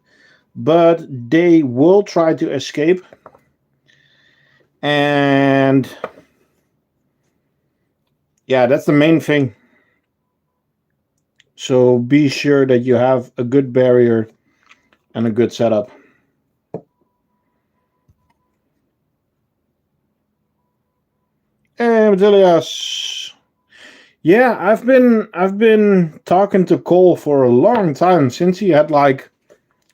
but they will try to escape. And yeah, that's the main thing. So be sure that you have a good barrier and a good setup. Hey, Matthias. Yeah, I've been talking to Cole for a long time, since he had like,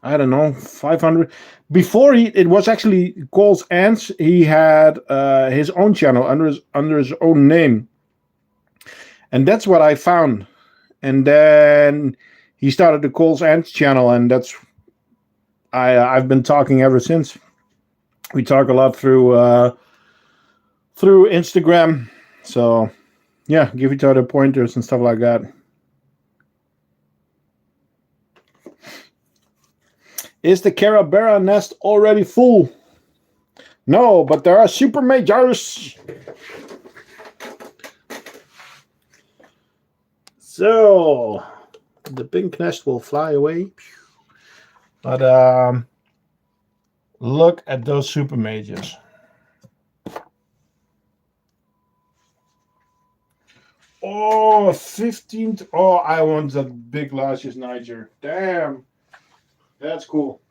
I don't know, 500. Before it was actually Cole's Ants. He had his own channel under his own name, and that's what I found. And then he started the Cole's Ants channel, and that's I've been talking ever since. We talk a lot through Instagram, so yeah, give each other pointers and stuff like that. Is the Carabera nest already full? No, but there are super majors. So the pink nest will fly away. But look at those super majors. Oh, 15th. Oh, I want that big luscious Niger. Damn. That's cool.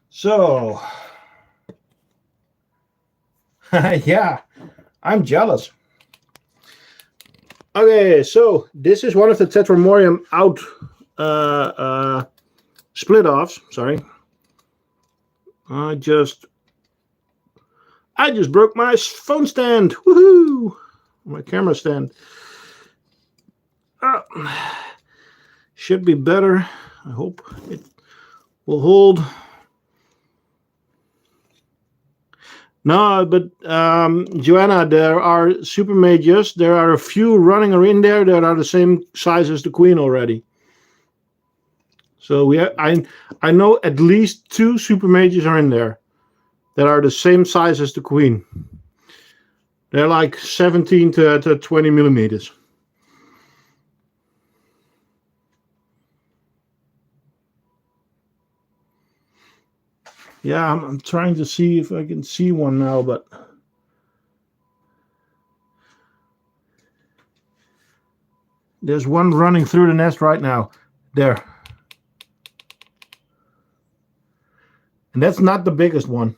So, yeah, I'm jealous. Okay, so this is one of the Tetramorium out split offs. Sorry. I just broke my phone stand. Woohoo! My camera stand. Should be better. I hope it will hold. No, but Joanna, there are super majors. There are a few running in there that are the same size as the queen already. So I know at least 2 super majors are in there that are the same size as the queen. They're like 17 to 20 millimeters. Yeah, I'm trying to see if I can see one now, but there's one running through the nest right now. There. And that's not the biggest one.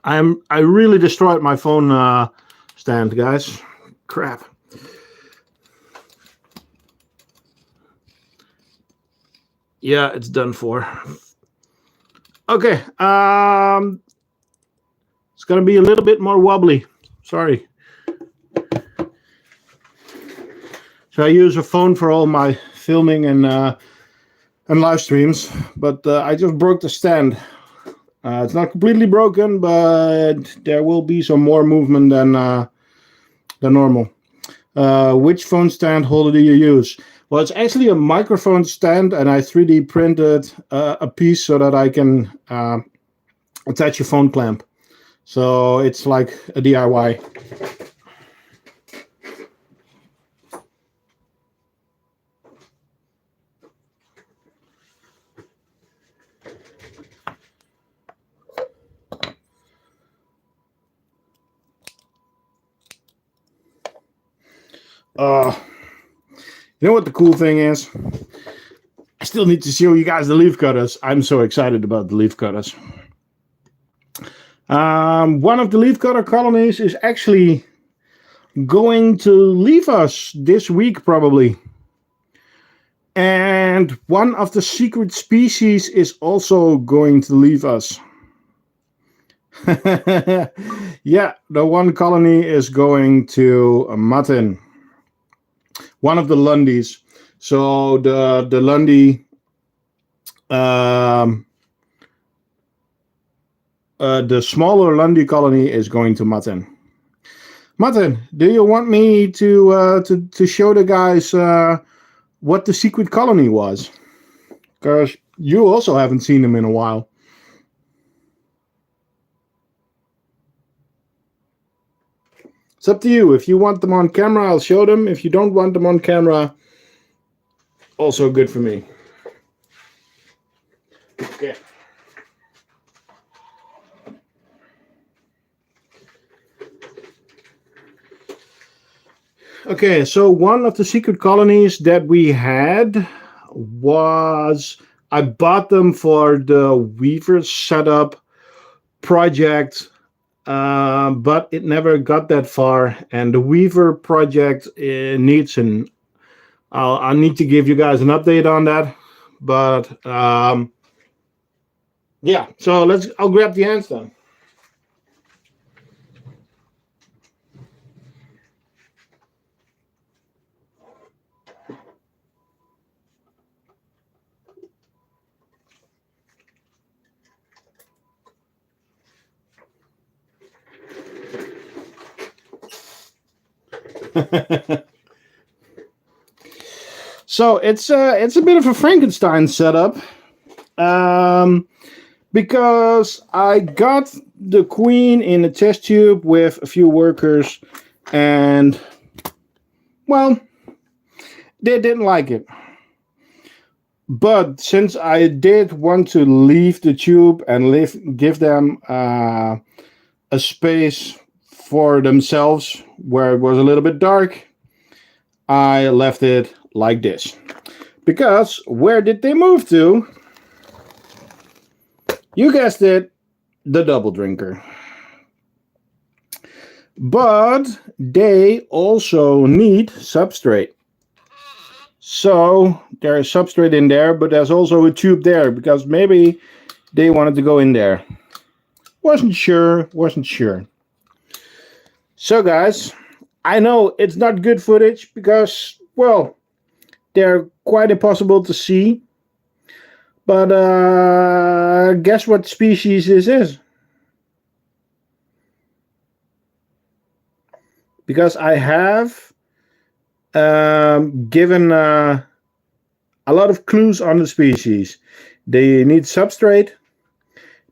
I really destroyed my phone stand, guys. Crap. Yeah, it's done for. Okay. It's gonna be a little bit more wobbly. Sorry. So I use a phone for all my filming and live streams, but I just broke the stand. It's not completely broken, but there will be some more movement than normal. Which phone stand holder do you use? Well, it's actually a microphone stand, and I 3D printed a piece so that I can attach a phone clamp. So it's like a DIY. You know what the cool thing is? I still need to show you guys the leaf cutters. I'm so excited about the leaf cutters. One of the leaf cutter colonies is actually going to leave us this week, probably. And one of the secret species is also going to leave us. Yeah, the one colony is going to Matin. One of the Lundis. So the Lundy, the smaller Lundy colony is going to Matin. Matin, do you want me to show the guys what the secret colony was? because you also haven't seen them in a while. It's up to you. If you want them on camera, I'll show them. If you don't want them on camera, also good for me. Okay. Okay, so one of the secret colonies that we had was, I bought them for the Weaver setup project, but it never got that far. And the Weaver project needs an. I'll need to give you guys an update on that, but yeah. So I'll grab the ants then. So it's a bit of a Frankenstein setup, because I got the queen in a test tube with a few workers, and well, they didn't like it. But since I did want to leave the tube and give them a space for themselves where it was a little bit dark, I left it like this. Because where did they move to? You guessed it, the double drinker. But they also need substrate. So there's substrate in there, but there's also a tube there because maybe they wanted to go in there. Wasn't sure. So guys, I know it's not good footage because, well, they're quite impossible to see. But guess what species this is? Because I have given a lot of clues on the species. They need substrate.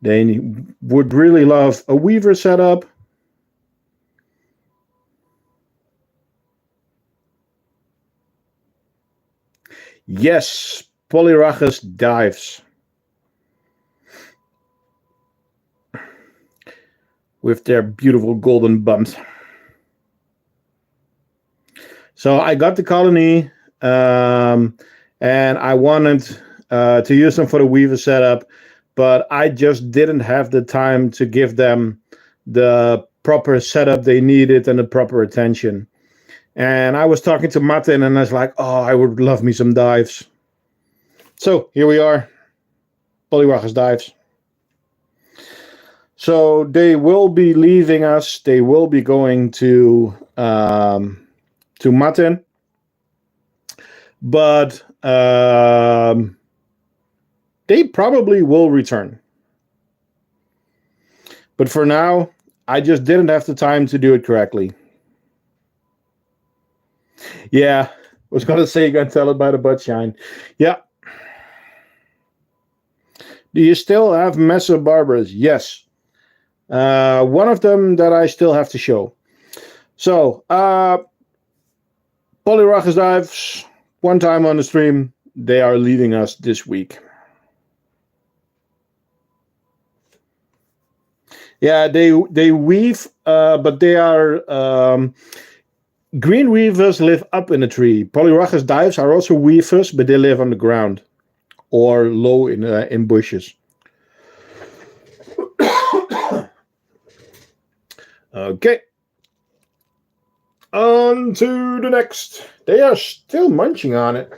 They would really love a Weaver setup. Yes, Polyrachus dives. With their beautiful golden bumps. So I got the colony, and I wanted to use them for the Weaver setup, but I just didn't have the time to give them the proper setup they needed and the proper attention. And I was talking to Martin, and I was like, oh, I would love me some dives. So here we are, Polyrachus dives. So they will be leaving us. They will be going to Martin, but they probably will return. But for now, I just didn't have the time to do it correctly. Yeah, I was going to say you can tell it by the butt shine. Yeah. Do you still have Mesobarbaras? Yes. One of them that I still have to show. So, Polyrachus dives, one time on the stream. They are leaving us this week. Yeah, they weave, but they are... green weavers live up in a tree. Polyrachus dives are also weavers, but they live on the ground or low in bushes. Okay. On to the next. They are still munching on it.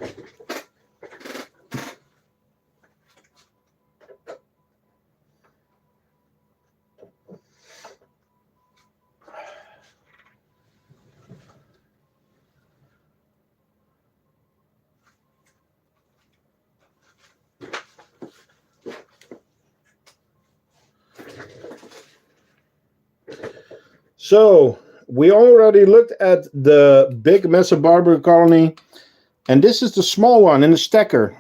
So, we already looked at the big Mesobarbara colony, and this is the small one in the stacker.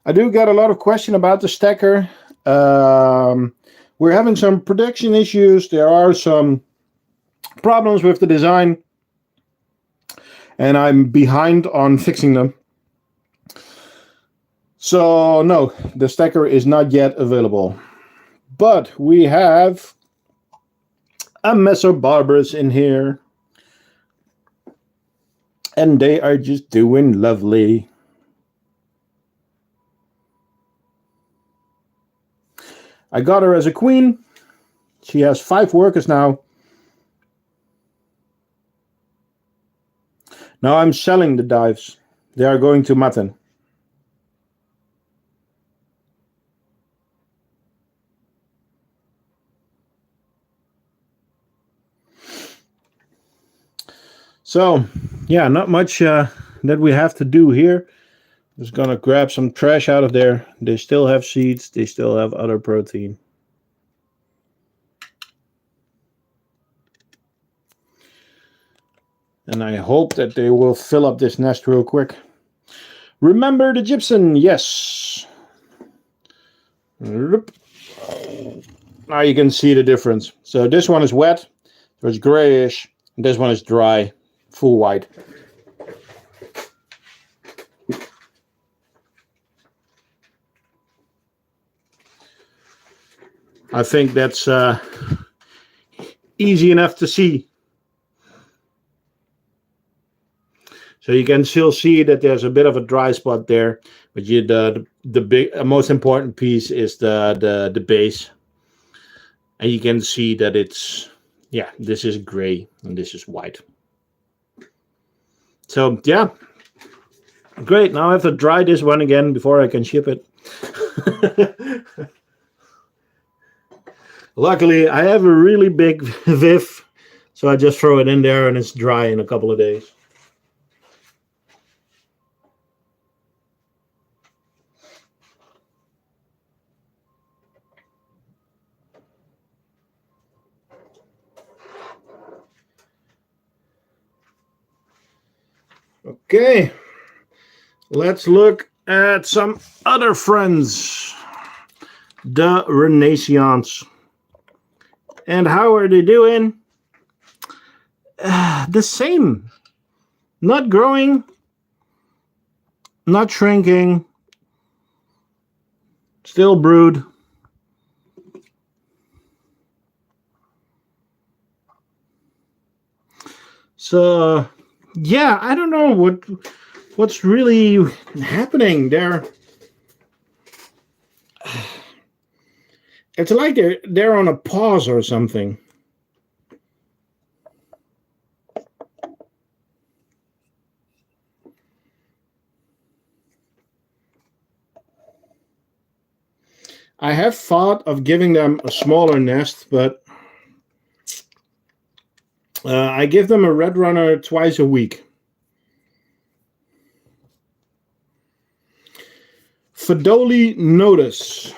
I do get a lot of question about the stacker. We're having some production issues. There are some problems with the design, and I'm behind on fixing them. So no, the stacker is not yet available. But we have a Messer Barbers in here, and they are just doing lovely. I got her as a queen. She has 5 workers now. Now I'm selling the dives. They are going to Matten. So, yeah, not much that we have to do here. Just gonna grab some trash out of there. They still have seeds. They still have other protein. And I hope that they will fill up this nest real quick. Remember the gypsum? Yes. Now you can see the difference. So this one is wet, so it's grayish. And this one is dry, full white. I think that's easy enough to see. So you can still see that there's a bit of a dry spot there, but the most important piece is the base, and you can see that it's, yeah, this is gray and this is white. So yeah, great. Now I have to dry this one again before I can ship it. Luckily, I have a really big viv, so I just throw it in there and it's dry in a couple of days. Okay, let's look at some other friends. The Renaissance. And how are they doing? The same. Not growing, not shrinking, still brood. So yeah, I don't know what's really happening there. It's like they're on a pause or something. I have thought of giving them a smaller nest, but I give them a red runner twice a week. Fedoli Notice.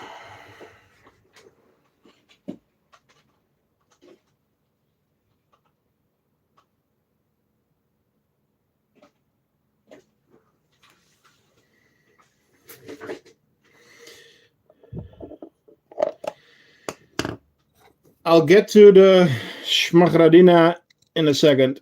I'll get to the Schmagradina in a second.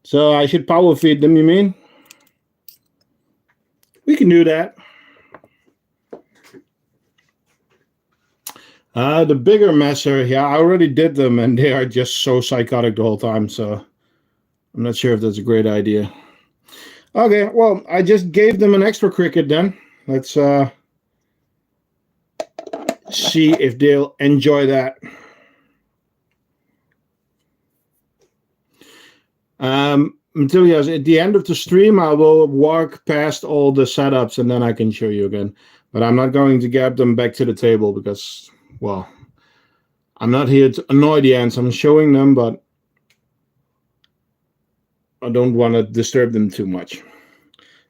So I should power feed them, you mean? We can do that. The bigger messer, yeah, I already did them, and they are just so psychotic the whole time, so I'm not sure if that's a great idea. Okay, well, I just gave them an extra cricket then. Let's see if they'll enjoy that. Matthias, at the end of the stream, I will walk past all the setups and then I can show you again. But I'm not going to get them back to the table because, well, I'm not here to annoy the ants. I'm showing them, but I don't want to disturb them too much.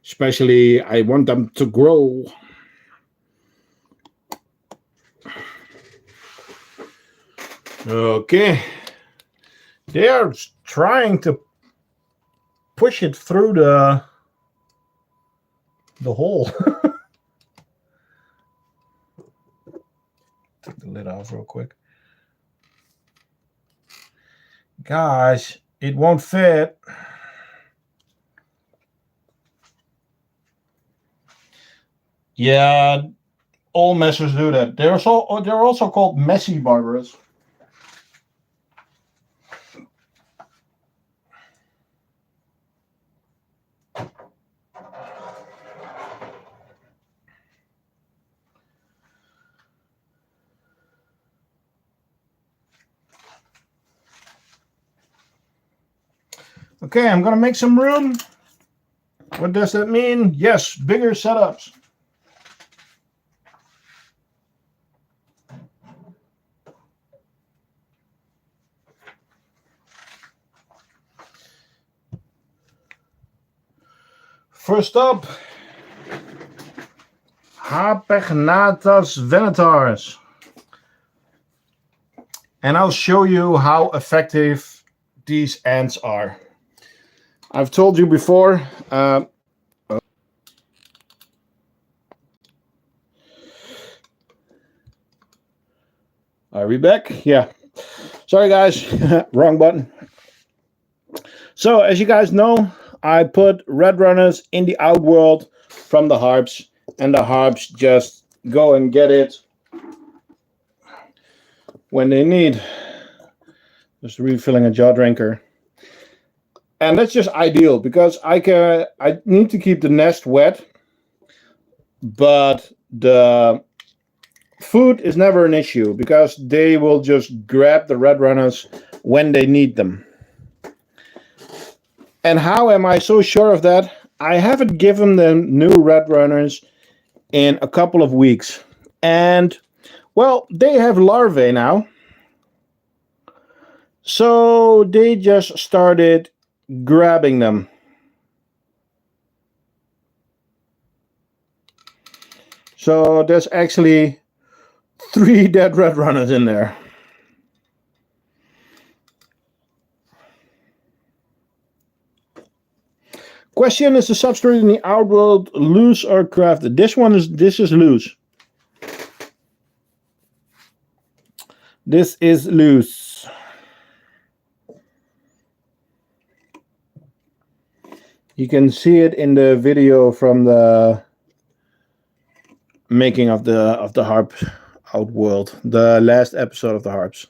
Especially, I want them to grow. Okay. They are trying to push it through the hole. Take the lid off real quick. Gosh, it won't fit. Yeah, all messers do that. They're also called messy barbers. Okay, I'm gonna make some room. What does that mean? Yes, bigger setups. First up, Hapegnathus venators. And I'll show you how effective these ants are. I've told you before. Are we back? Yeah. Sorry, guys. Wrong button. So, as you guys know, I put red runners in the outworld from the harps, and the harps just go and get it when they need. Just refilling a jaw drinker. And that's just ideal because I need to keep the nest wet, but the food is never an issue because they will just grab the red runners when they need them. And how am I so sure of that? I haven't given them new red runners in a couple of weeks. And, well, they have larvae now. So they just started grabbing them. So there's actually 3 dead red runners in there. Question: is the substrate in the outworld loose or crafted? This is loose. This is loose. You can see it in the video from the making of the harp outworld, the last episode of the harps.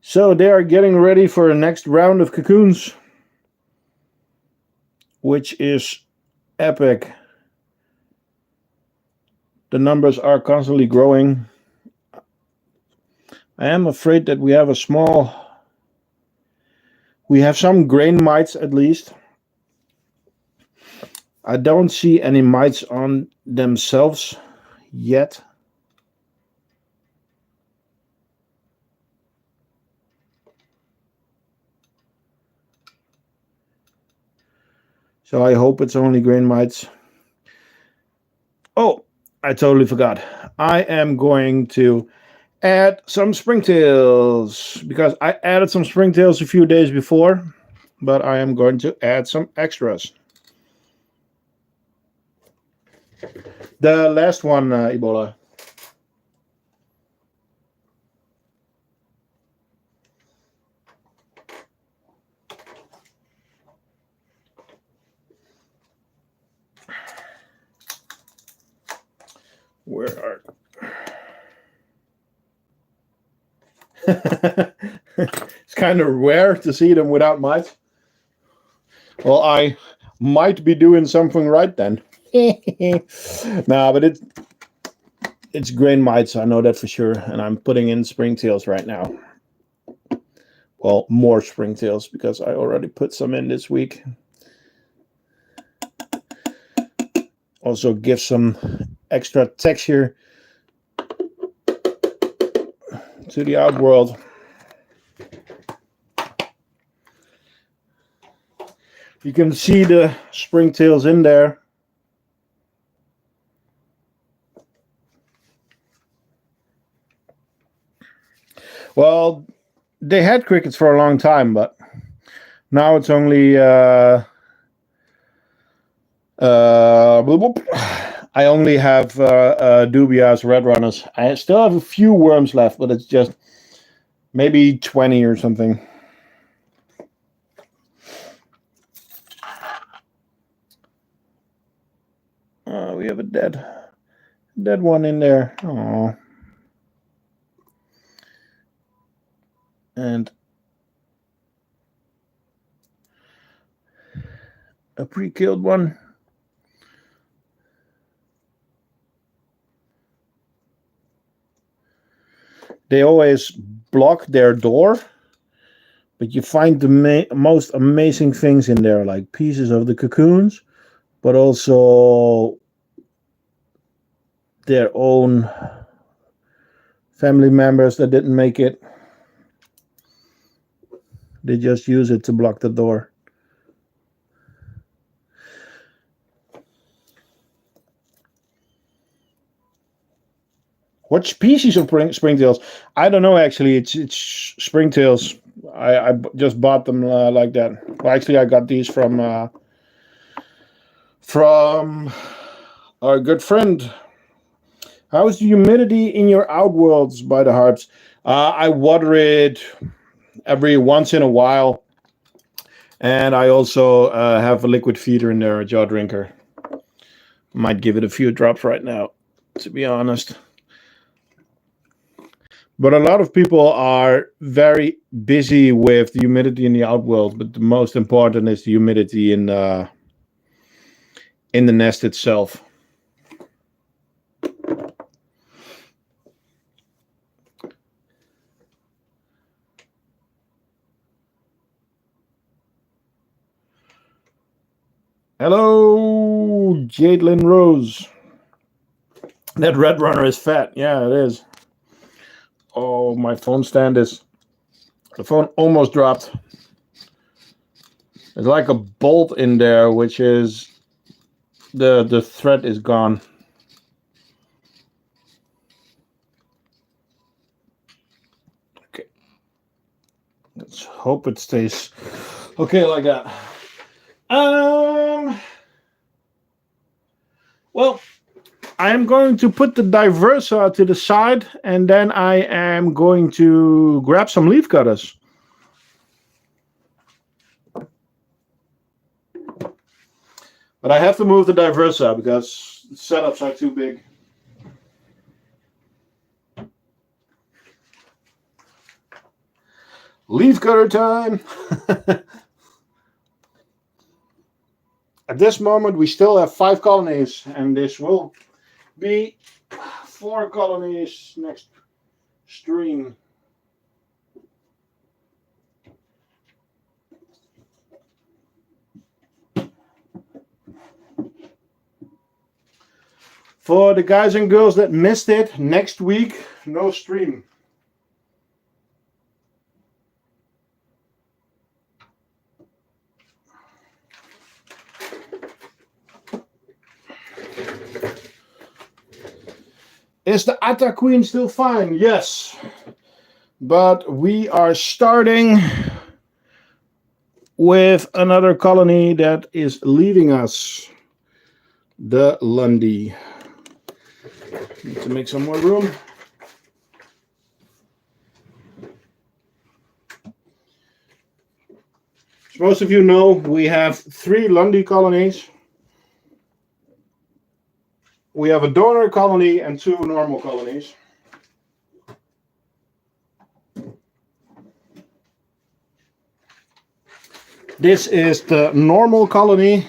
So they are getting ready for the next round of cocoons, which is epic. The numbers are constantly growing. I am afraid that we have some grain mites at least. I don't see any mites on themselves yet. So I hope it's only grain mites. Oh, I totally forgot. I am going to add some springtails because I added some springtails a few days before, but I am going to add some extras. The last one, Ebola. Where are... It's kind of rare to see them without mites. Well, I might be doing something right then. No, but it's grain mites, I know that for sure, and I'm putting in springtails right now. Well, more springtails because I already put some in this week. Also gives some extra texture to the outworld. You can see the springtails in there. Well, they had crickets for a long time, but now it's only I only have dubious red runners. I still have a few worms left, but it's just maybe 20 or something. We have a dead one in there. Oh, and a pre-killed one. They always block their door, but you find the most amazing things in there, like pieces of the cocoons, but also their own family members that didn't make it. They just use it to block the door. What species of springtails? I don't know, actually. It's springtails. I just bought them like that. Well, actually, I got these from our good friend. How's the humidity in your outworlds by the harps? I water it every once in a while. And I also have a liquid feeder in there, a jaw drinker. Might give it a few drops right now, to be honest. But a lot of people are very busy with the humidity in the outworld, but the most important is the humidity in the nest itself. Hello, Jadelyn Rose. That red runner is fat. Yeah, it is. Oh, my phone stand is... The phone almost dropped. There's like a bolt in there, which is... The thread is gone. Okay. Let's hope it stays okay like that. Well... I am going to put the diversa to the side, and then I am going to grab some leaf cutters. But I have to move the diversa because the setups are too big. Leaf cutter time! At this moment, we still have 5 colonies, and this will be 4 colonies next stream. For the guys and girls that missed it, next week, no stream. Is the Atta Queen still fine? Yes. But we are starting with another colony that is leaving us. The Lundy. Need to make some more room. As most of you know, we have 3 Lundy colonies. We have a donor colony and 2 normal colonies. This is the normal colony,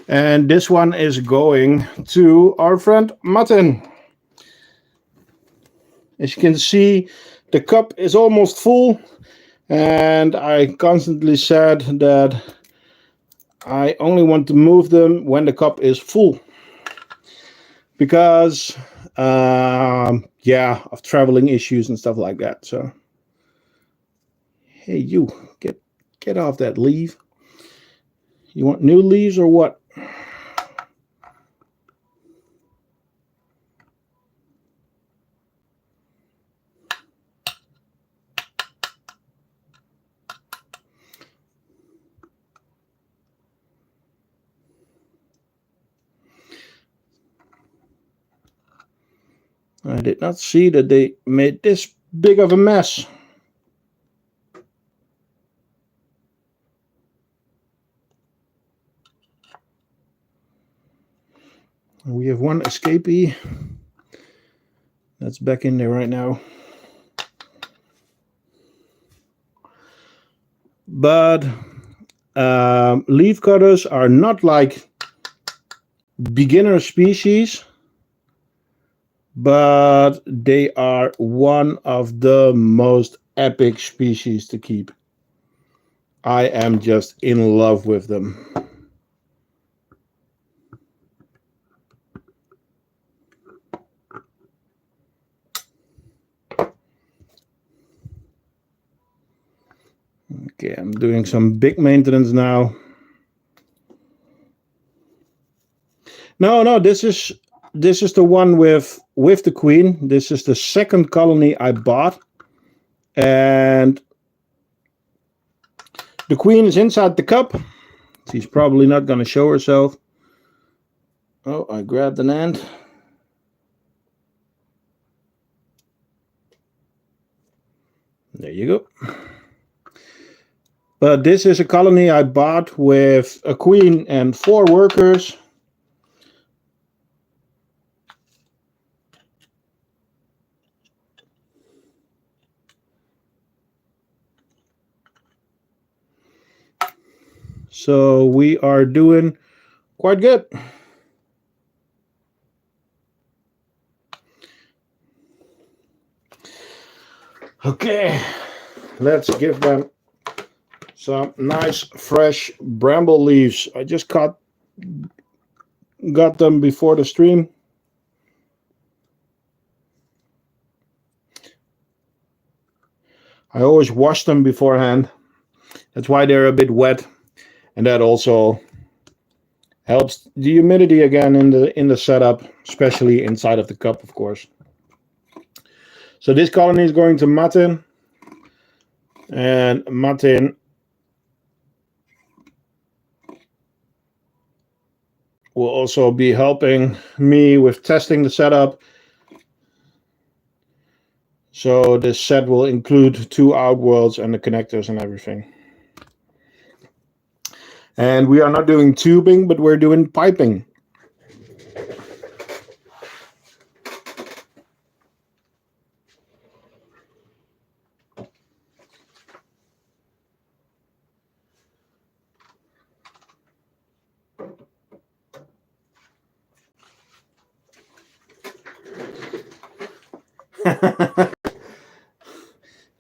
and this one is going to our friend Martin. As you can see, the cup is almost full, and I constantly said that I only want to move them when the cup is full. because yeah, of traveling issues and stuff like that. So hey, you get off that leaf. You want new leaves or what? I did not see that they made this big of a mess. We have one escapee that's back in there right now. But leaf cutters are not like beginner species, but they are one of the most epic species to keep. I am just in love with them. Okay, I'm doing some big maintenance now. No, this is the one with the queen. This is the second colony I bought, and the queen is inside the cup. She's probably not going to show herself. Oh, I grabbed an end. There you go. But this is a colony I bought with a queen and 4 workers. So we are doing quite good. Okay, let's give them some nice fresh bramble leaves. I just got them before the stream. I always wash them beforehand. That's why they're a bit wet, and that also helps the humidity again in the setup, especially inside of the cup, of course. So this colony is going to Martin, and Martin will also be helping me with testing the setup. So this set will include 2 outworlds and the connectors and everything. And we are not doing tubing, but we're doing piping.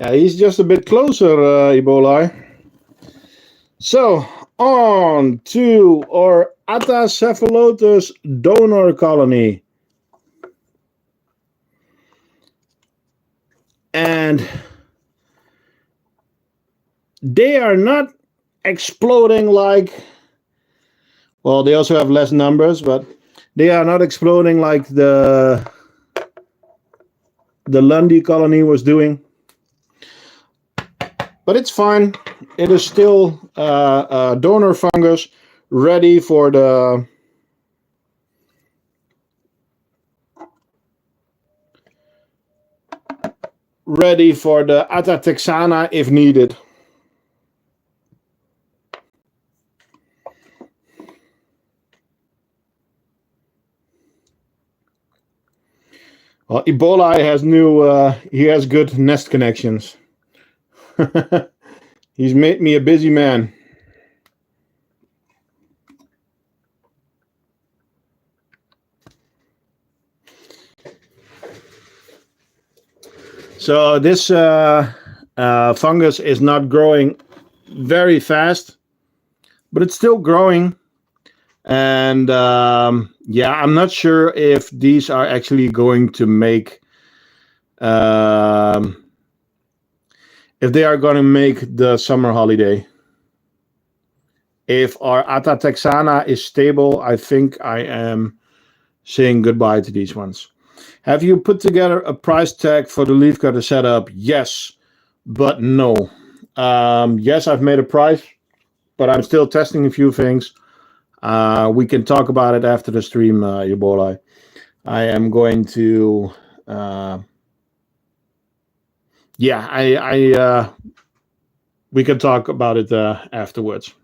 Yeah, he's just a bit closer, Ebola. So, on to our Atacephalotus donor colony. And they are not exploding like, well, they also have less numbers, but they are not exploding like the Lundy colony was doing. But it's fine. It is still donor fungus ready for the Atatexana if needed. Well, Ebola has he has good nest connections. He's made me a busy man. So this fungus is not growing very fast, but it's still growing. And yeah, I'm not sure if these are actually going to make if they are going to make the summer holiday. If our Ata Texana is stable, I think I am saying goodbye to these ones. Have you put together a price tag for the leaf cutter setup? Yes, but no. Yes, I've made a price, but I'm still testing a few things. We can talk about it after the stream, Yabolai. I am going to... we can talk about it afterwards.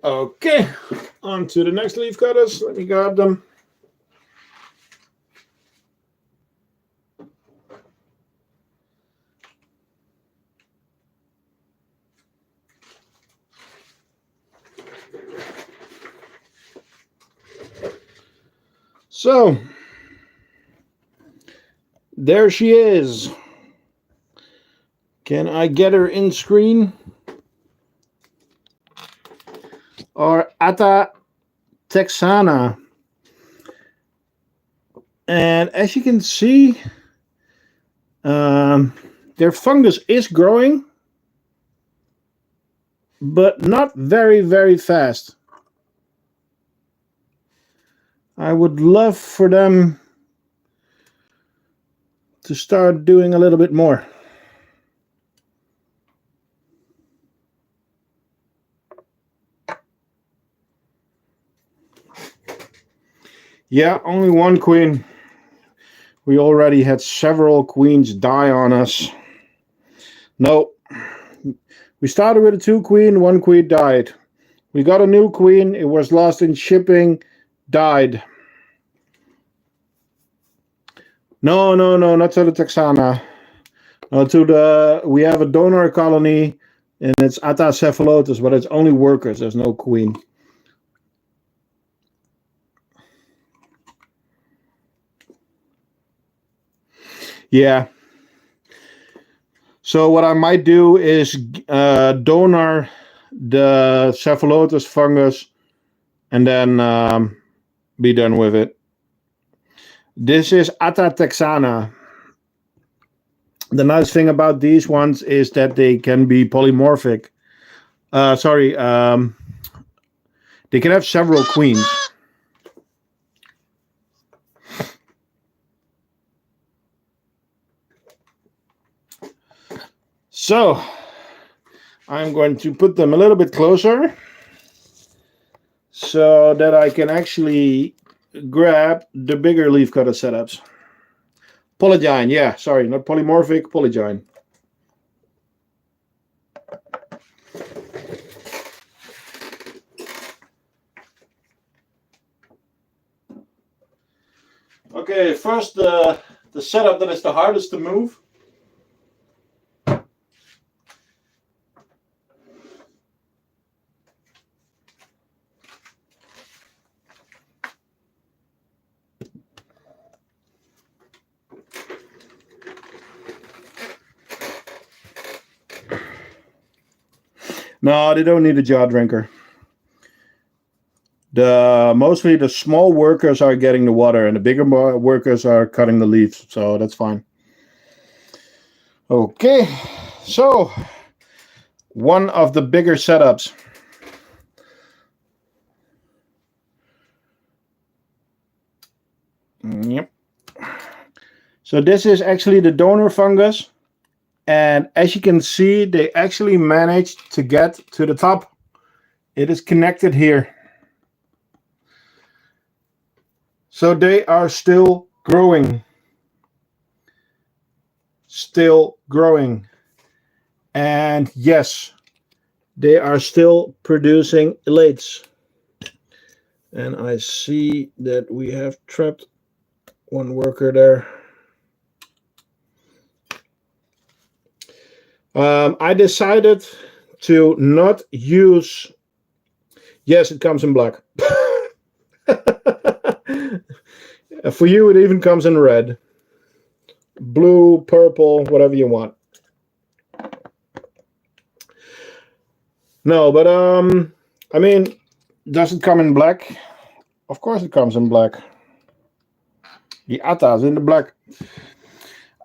Okay, on to the next leaf cutters. Let me grab them. So, there she is. Can I get her in screen? Or Ata Texana. And as you can see, their fungus is growing, but not very, very fast. I would love for them to start doing a little bit more. Yeah, only one queen. We already had several queens die on us. No. We started with a 2 queen, 1 queen died. We got a new queen, it was lost in shipping, died. No, not to the Texana. No, we have a donor colony, and it's Ata cephalotus, but it's only workers, there's no queen. Yeah. So what I might do is donor the cephalotus fungus and then be done with it. This is Ata Texana. The nice thing about these ones is that they can be polymorphic. They can have several queens. So, I'm going to put them a little bit closer so that I can actually grab the bigger leaf cutter setups. Polygyne, yeah, sorry, not polymorphic, polygyne. Okay, first the setup that is the hardest to move. No, they don't need a jar drinker. Mostly the small workers are getting the water, and the bigger workers are cutting the leaves, so that's fine. Okay, so one of the bigger setups. Yep. So this is actually the donor fungus. And as you can see, they actually managed to get to the top. It is connected here. So they are still growing. Still growing. And yes, they are still producing elates. And I see that we have trapped one worker there. I decided to not use... Yes, it comes in black. For you, it even comes in red. Blue, purple, whatever you want. No, but I mean, does it come in black? Of course it comes in black. The ATA is in the black.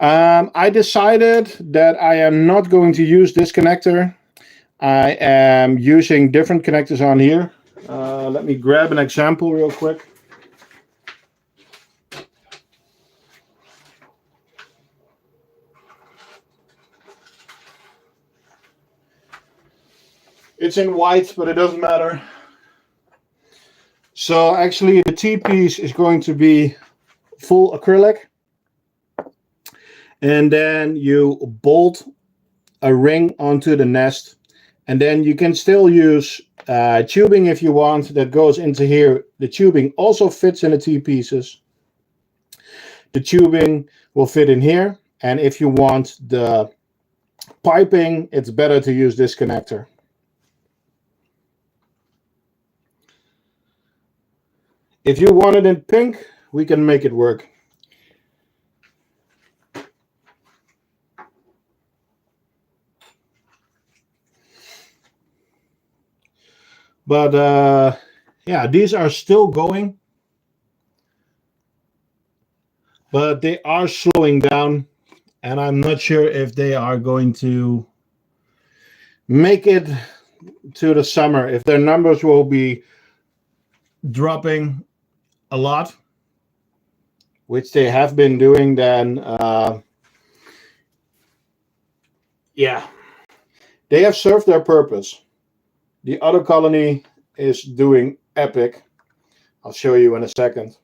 I decided that I am not going to use this connector. I am using different connectors on here. Let me grab an example real quick. It's in white, but it doesn't matter. So actually the T-piece is going to be full acrylic. And then you bolt a ring onto the nest. And then you can still use tubing if you want that goes into here. The tubing also fits in the T-pieces. The tubing will fit in here. And if you want the piping, it's better to use this connector. If you want it in pink, we can make it work. But yeah, these are still going, but they are slowing down, and I'm not sure if they are going to make it to the summer. If their numbers will be dropping a lot, which they have been doing, then yeah, they have served their purpose. The other colony is doing epic. I'll show you in a second.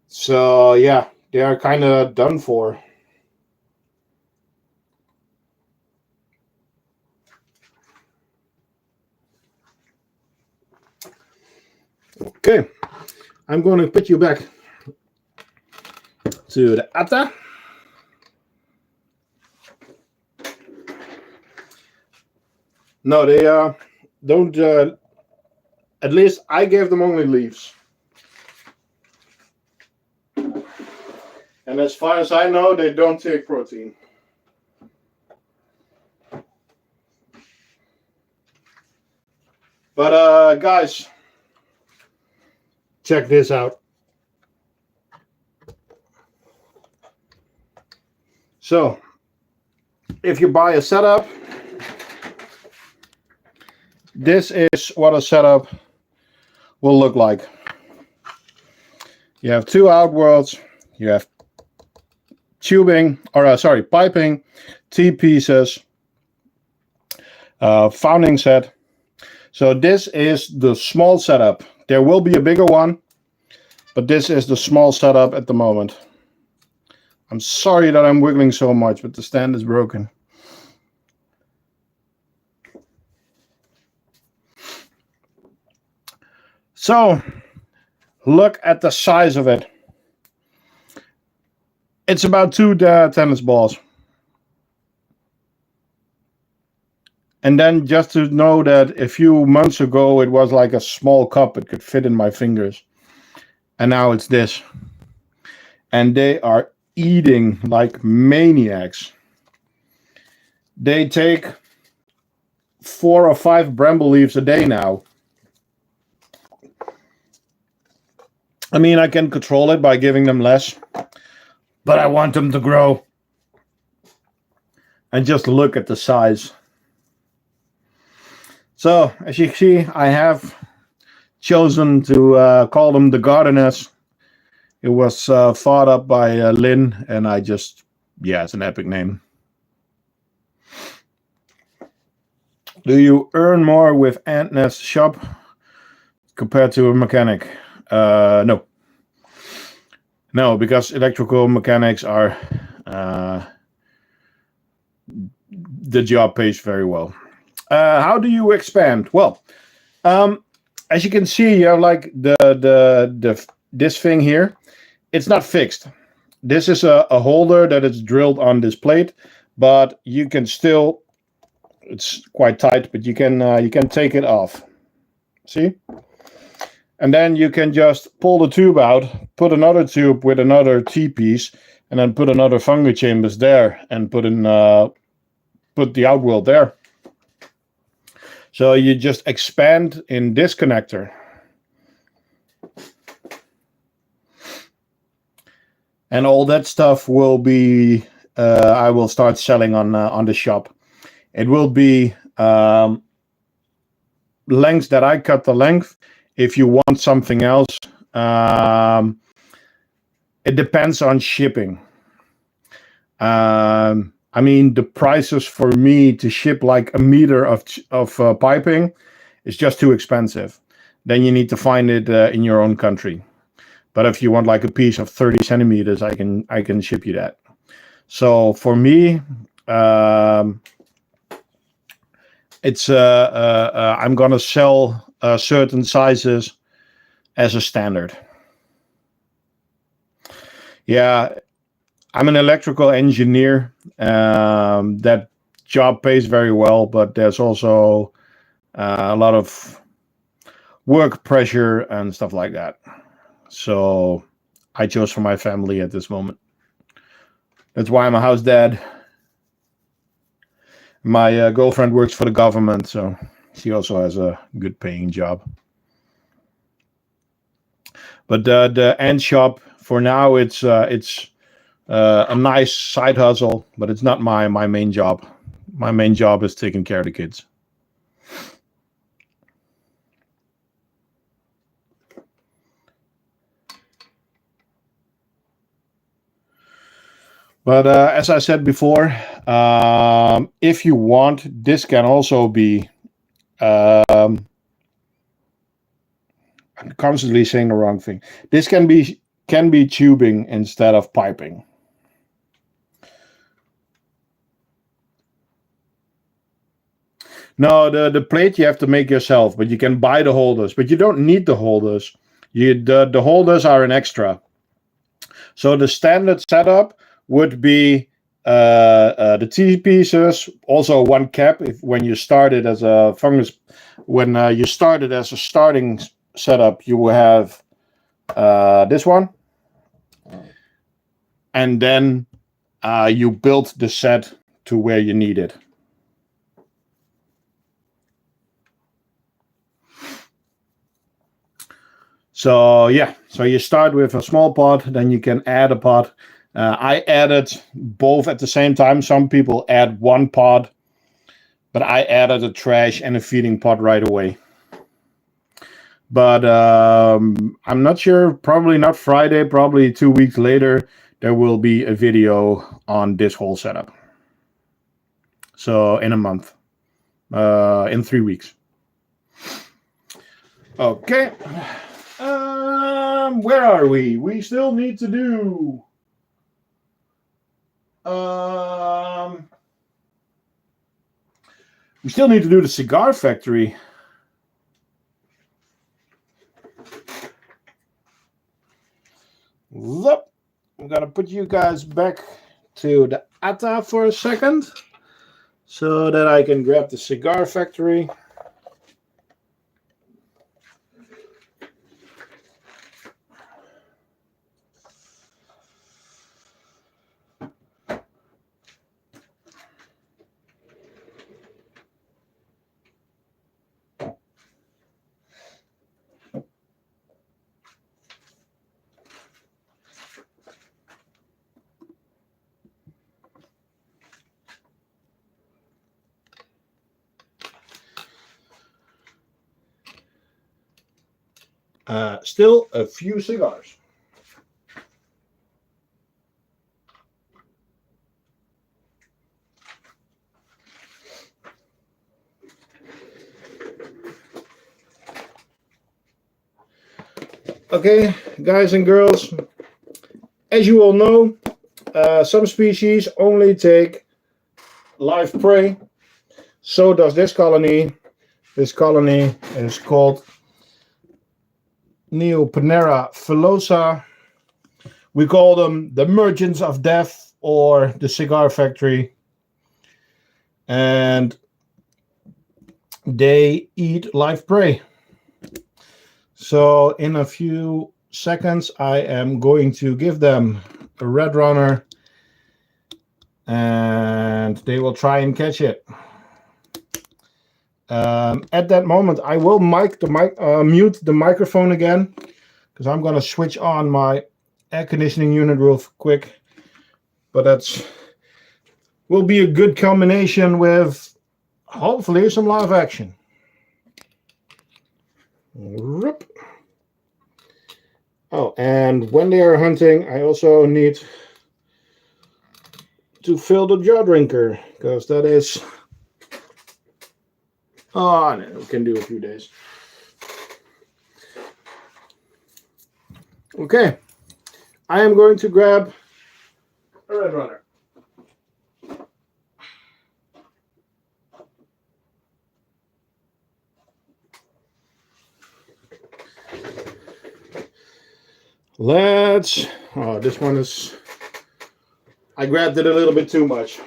So yeah, they are kind of done for. Okay, I'm going to put you back to the ATA. No, they don't. At least I gave them only leaves. And as far as I know, they don't take protein. But guys, check this out. So, if you buy a setup, this is what a setup will look like. You have two outworlds, you have tubing, or piping, T-pieces, founding set. So this is the small setup. There will be a bigger one, but this is the small setup at the moment. I'm sorry that I'm wiggling so much, but the stand is broken. So, look at the size of it. It's about 2 tennis balls. And then just to know that a few months ago it was like a small cup. It could fit in my fingers. And now it's this. And they are eating like maniacs. They take 4 or 5 bramble leaves a day now. I mean, I can control it by giving them less, but I want them to grow. And just look at the size. So, as you see, I have chosen to call them the gardeners. It was thought up by Lynn, and it's an epic name. Do you earn more with ant nest shop compared to a mechanic? No. No, because electrical mechanics are the job pays very well. How do you expand? Well, as you can see, you have like this thing here. It's not fixed. This is a holder that is drilled on this plate, but you can still. It's quite tight, but you can take it off. See? And then you can just pull the tube out, put another tube with another T-piece, and then put another fungi chambers there, and put the outworld there. So you just expand in this connector. And all that stuff will be, I will start selling on the shop. It will be lengths that I cut the length. If you want something else, it depends on shipping. I mean, the prices for me to ship like a meter of piping is just too expensive. Then you need to find it in your own country. But if you want like a piece of 30 centimeters, I can ship you that. So for me, it's I'm gonna sell certain sizes as a standard. Yeah, I'm an electrical engineer. That job pays very well, but there's also a lot of work pressure and stuff like that. So I chose for my family at this moment. That's why I'm a house dad. My girlfriend works for the government, so she also has a good paying job. But the end shop for now, it's a nice side hustle, but it's not my main job. My main job is taking care of the kids. But as I said before, if you want, this can also be. I'm constantly saying the wrong thing. This can be tubing instead of piping. No, the plate you have to make yourself, but you can buy the holders. But you don't need the holders. The holders are an extra. So the standard setup would be the T pieces, also one cap. When you started as a fungus, when you started as a starting setup, you will have this one, and then you build the set to where you need it. So yeah, so you start with a small pot, then you can add a pot. I added both at the same time. Some people add one pot, but I added a trash and a feeding pot right away. But I'm not sure, probably not Friday, probably 2 weeks later, there will be a video on this whole setup. So in a month, in 3 weeks. Okay. Where are we? We still need to do. We still need to do the cigar factory. Yep. I'm gonna put you guys back to the ATA for a second, so that I can grab the cigar factory. Still a few cigars. Okay, guys and girls, as you all know, some species only take live prey. So does this colony. This colony is called Neopanera filosa. We call them the merchants of death or the cigar factory. And they eat live prey. So in a few seconds, I am going to give them a red runner and they will try and catch it. At that moment, I will mute the microphone again, because I'm going to switch on my air conditioning unit real quick. But that's will be a good combination with hopefully some live action. Oh, and when they are hunting, I also need to fill the jaw drinker, because that is... Oh, no, we can do a few days. Okay, I am going to grab a Red Runner. Oh, this one is... I grabbed it a little bit too much.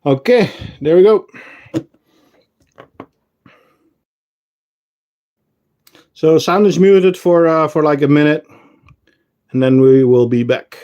Okay, there we go. So sound is muted for like a minute, and then we will be back.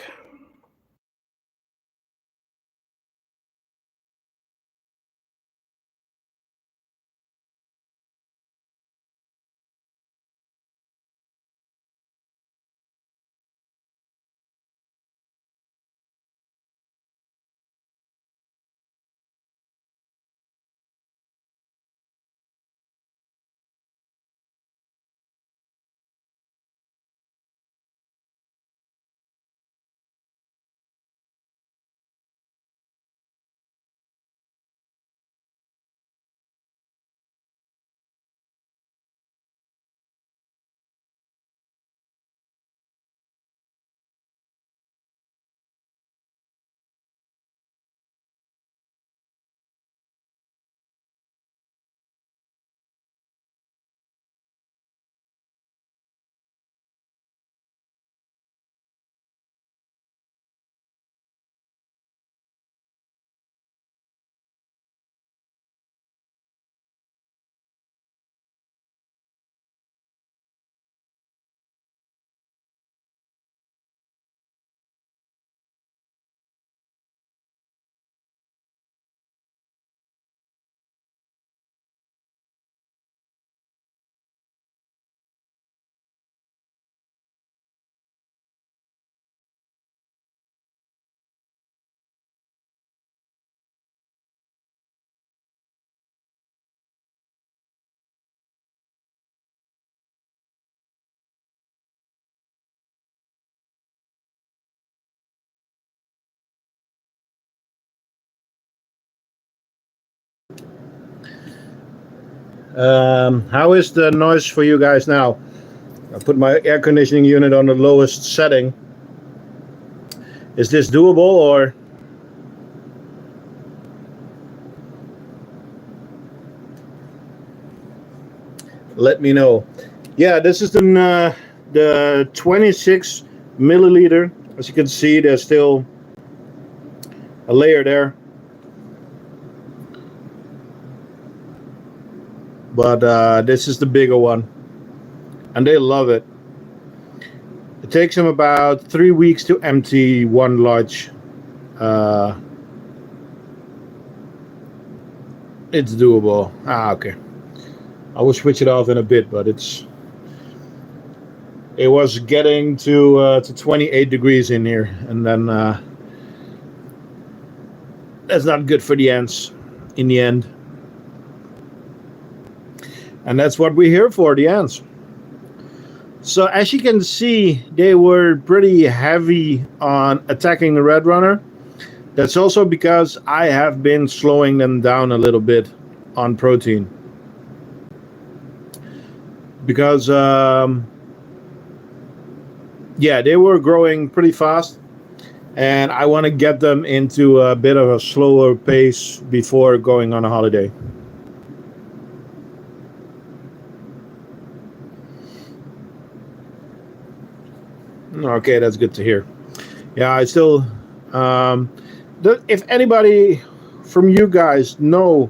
How is the noise for you guys now? I put my air conditioning unit on the lowest setting. Is this doable, or? Let me know. Yeah, this is the 26 milliliter. As you can see, there's still a layer there. But this is the bigger one, and they love it. It takes them about 3 weeks to empty one large. It's doable. Okay. I will switch it off in a bit, but it was getting to 28 degrees in here, and then that's not good for the ants in the end. And that's what we're here for, the ants. So as you can see, they were pretty heavy on attacking the Red Runner. That's also because I have been slowing them down a little bit on protein. Because, yeah, they were growing pretty fast. And I want to get them into a bit of a slower pace before going on a holiday. Okay, that's good to hear. Yeah, I still If anybody from you guys know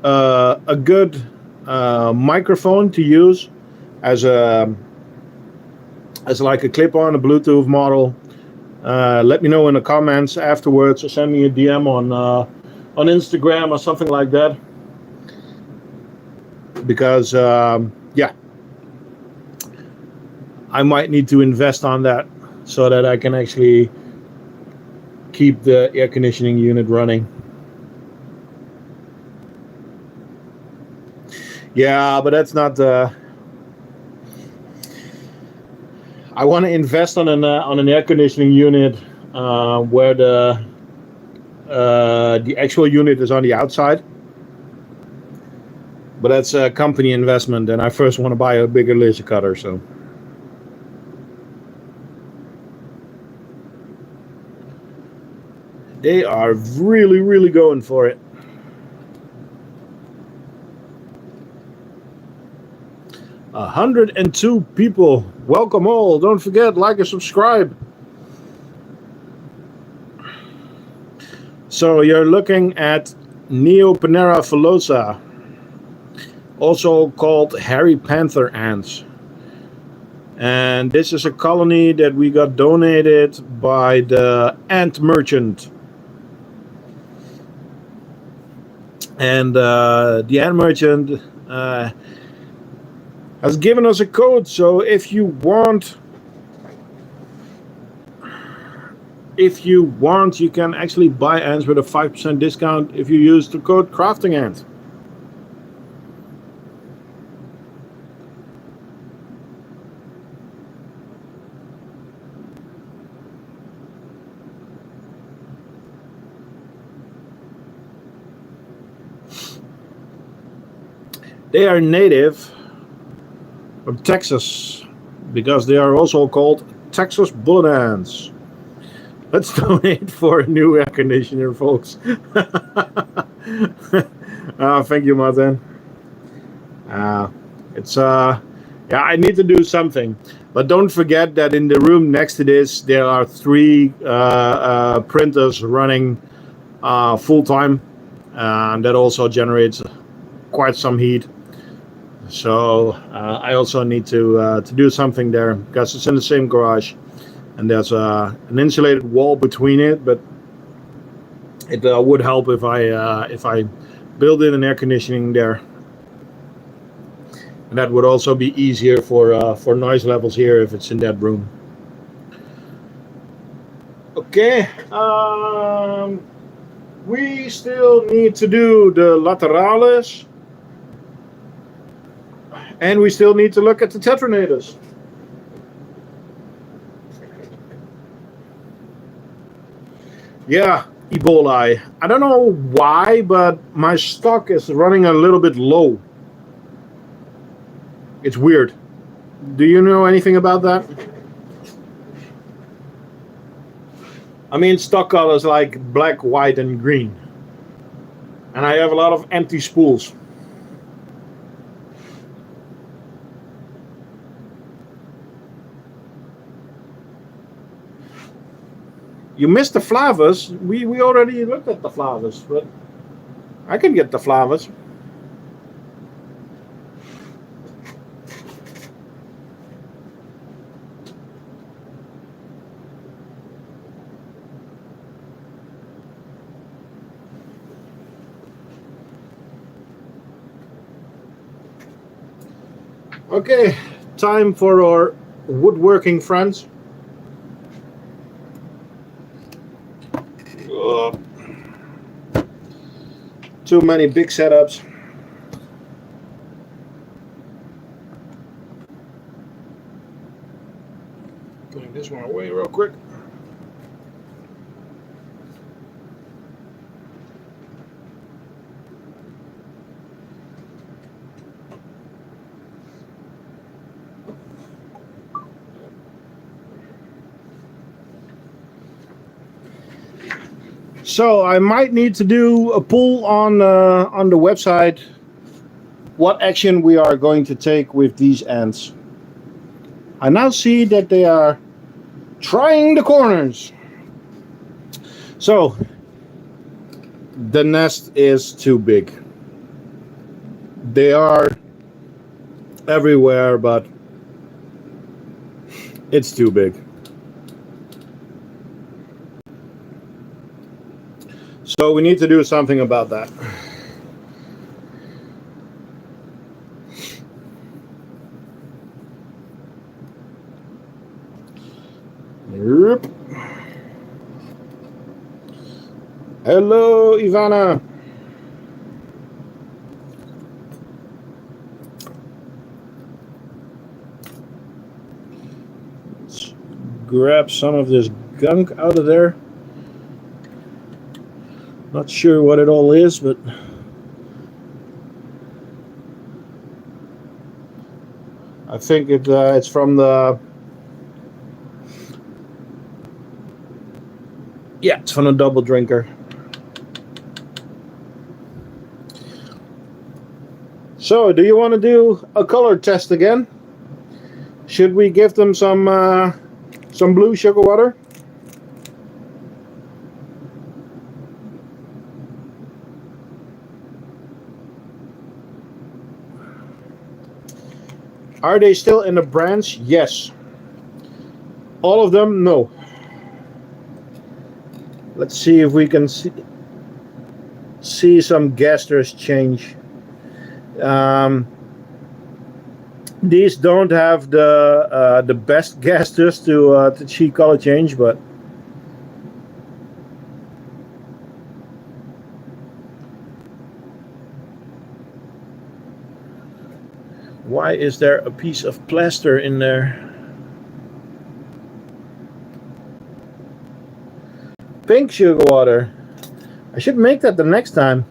a good microphone to use as like a clip-on, a Bluetooth model, let me know in the comments afterwards, or send me a DM on Instagram or something like that. Because yeah, I might need to invest on that so that I can actually keep the air conditioning unit running. Yeah, but that's not. I want to invest on an air conditioning unit where the actual unit is on the outside. But that's a company investment, and I first want to buy a bigger laser cutter. So. They are really, really going for it. A 102 people. Welcome all. Don't forget, like and subscribe. So you're looking at Neopanera filosa, also called hairy panther ants. And this is a colony that we got donated by the ant merchant. And the ant merchant has given us a code. So if you want, you can actually buy ants with a 5% discount if you use the code CraftingAnt. They are native from Texas because they are also called Texas bullet ants. Let's donate for a new air conditioner, folks. Thank you, Martin. Yeah, I need to do something. But don't forget that in the room next to this, there are 3 printers running full time. And that also generates quite some heat. So I also need to do something there because it's in the same garage, and there's an insulated wall between it. But it would help if I build in an air conditioning there, and that would also be easier for noise levels here if it's in that room. Okay, we still need to do the laterales. And we still need to look at the tetranators. Yeah, Ebola. I don't know why, but my stock is running a little bit low. It's weird. Do you know anything about that? I mean, stock colors like black, white, and green. And I have a lot of empty spools. You missed the flavas. We already looked at the flavas, but I can get the flavas. Okay, time for our woodworking friends. Too many big setups. Putting this one away real quick. So I might need to do a poll on the website. What action we are going to take with these ants? I now see that they are trying the corners. So the nest is too big. They are everywhere, but it's too big. So we need to do something about that. Yep. Hello, Ivana. Let's grab some of this gunk out of there. Not sure what it all is, but I think it's from the... Yeah, it's from a double drinker. So, do you want to do a color test again? Should we give them some blue sugar water? Are they still in the branch? Yes. All of them? No. Let's see if we can see some gasters change. These don't have the best gasters to see color change, but why is there a piece of plaster in there? Pink sugar water. I should make that the next time.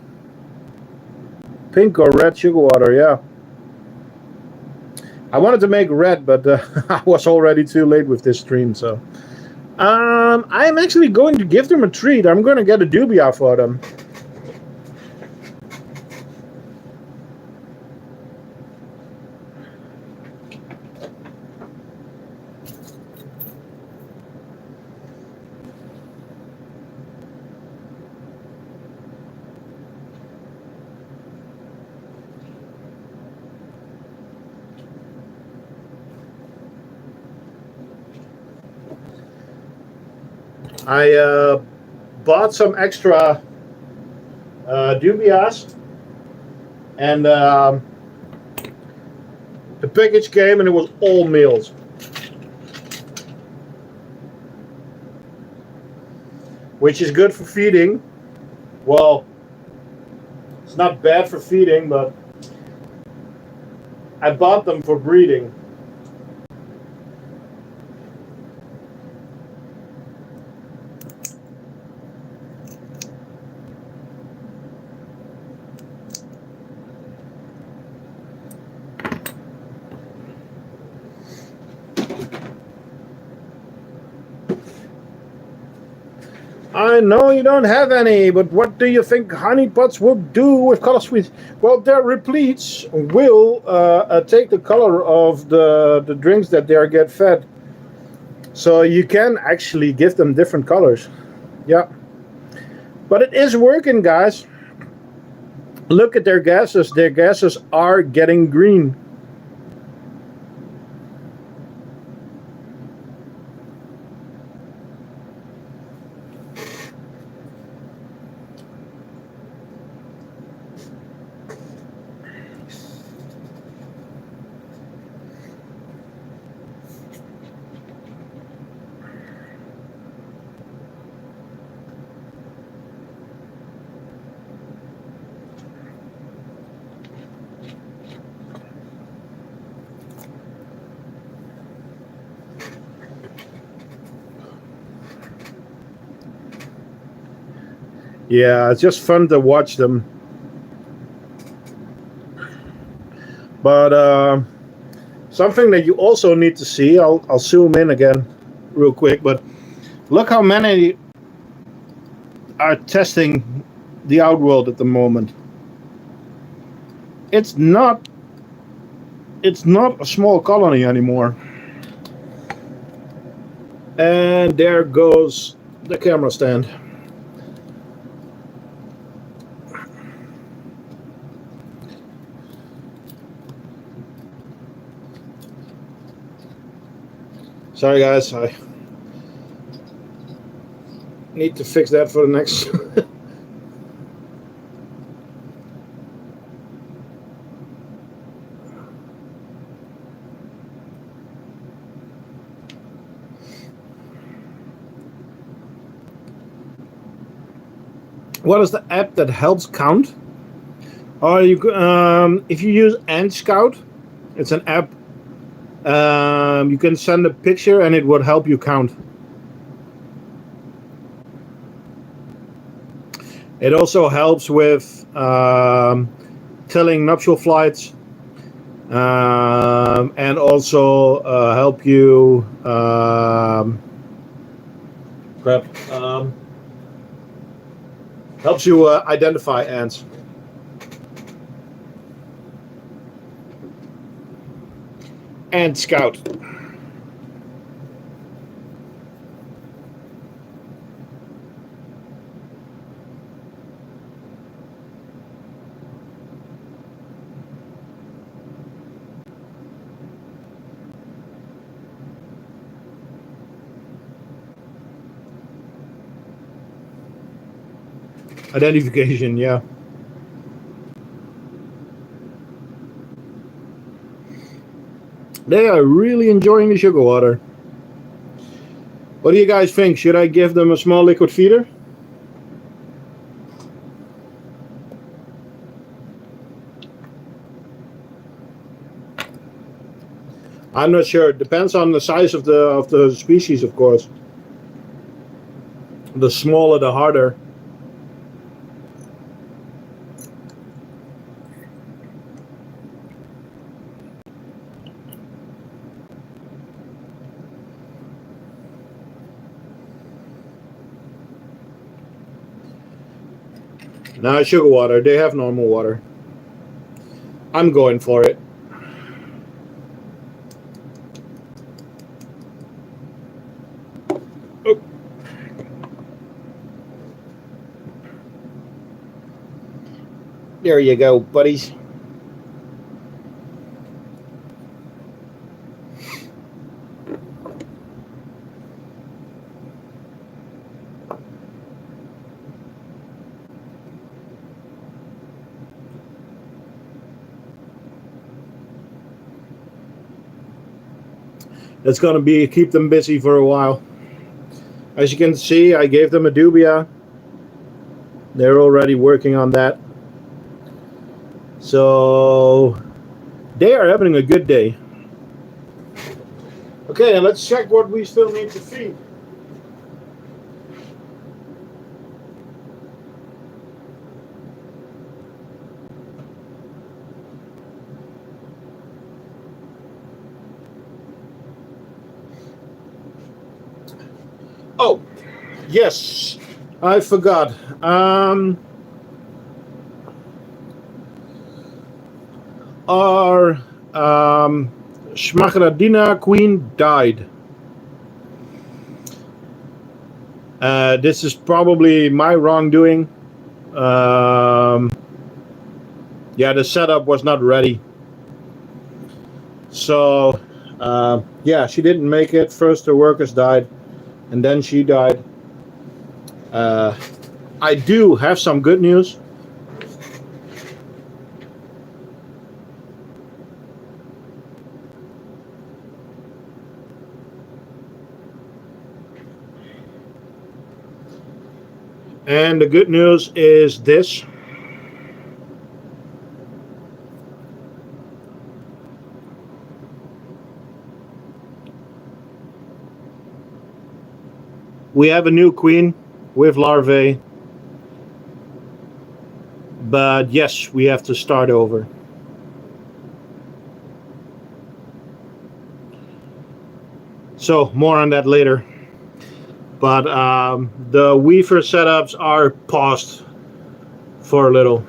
Pink or red sugar water, yeah. I wanted to make red, but I was already too late with this stream, so. I'm actually going to give them a treat. I'm going to get a dubia for them. I bought some extra dubias, and the package came and it was all meals. Which is good for feeding. Well, it's not bad for feeding, but I bought them for breeding. I know you don't have any, but what do you think honeypots will do with color sweets? Well, their repletes will take the color of the drinks that they get fed. So you can actually give them different colors. Yeah. But it is working, guys. Look at their gases. Their gases are getting green. Yeah, it's just fun to watch them. But something that you also need to see, I'll zoom in again real quick, but look how many are testing the Outworld at the moment. It's not a small colony anymore. And there goes the camera stand. Sorry guys, I need to fix that for the next. What is the app that helps count? Or if you use Ant Scout, it's an app. You can send a picture and it would help you count. It also helps with telling nuptial flights, and also help you helps you identify ants. Ant Scout. Identification, yeah. They are really enjoying the sugar water. What do you guys think? Should I give them a small liquid feeder? I'm not sure. It depends on the size of the species, of course. The smaller, the harder. Now sugar water. They have normal water. I'm going for it. Oh. There you go, buddies. It's gonna keep them busy for a while. As you can see, I gave them a dubia. They're already working on that. So they are having a good day. Okay, and let's check what we still need to feed. Oh, yes, I forgot. Our Schmachradina queen died. This is probably my wrongdoing. Yeah, the setup was not ready. So, yeah, she didn't make it. First the workers died, and then she died. I do have some good news. And the good news is this. We have a new queen with larvae. But yes, we have to start over. So more on that later. But the weaver setups are paused for a little.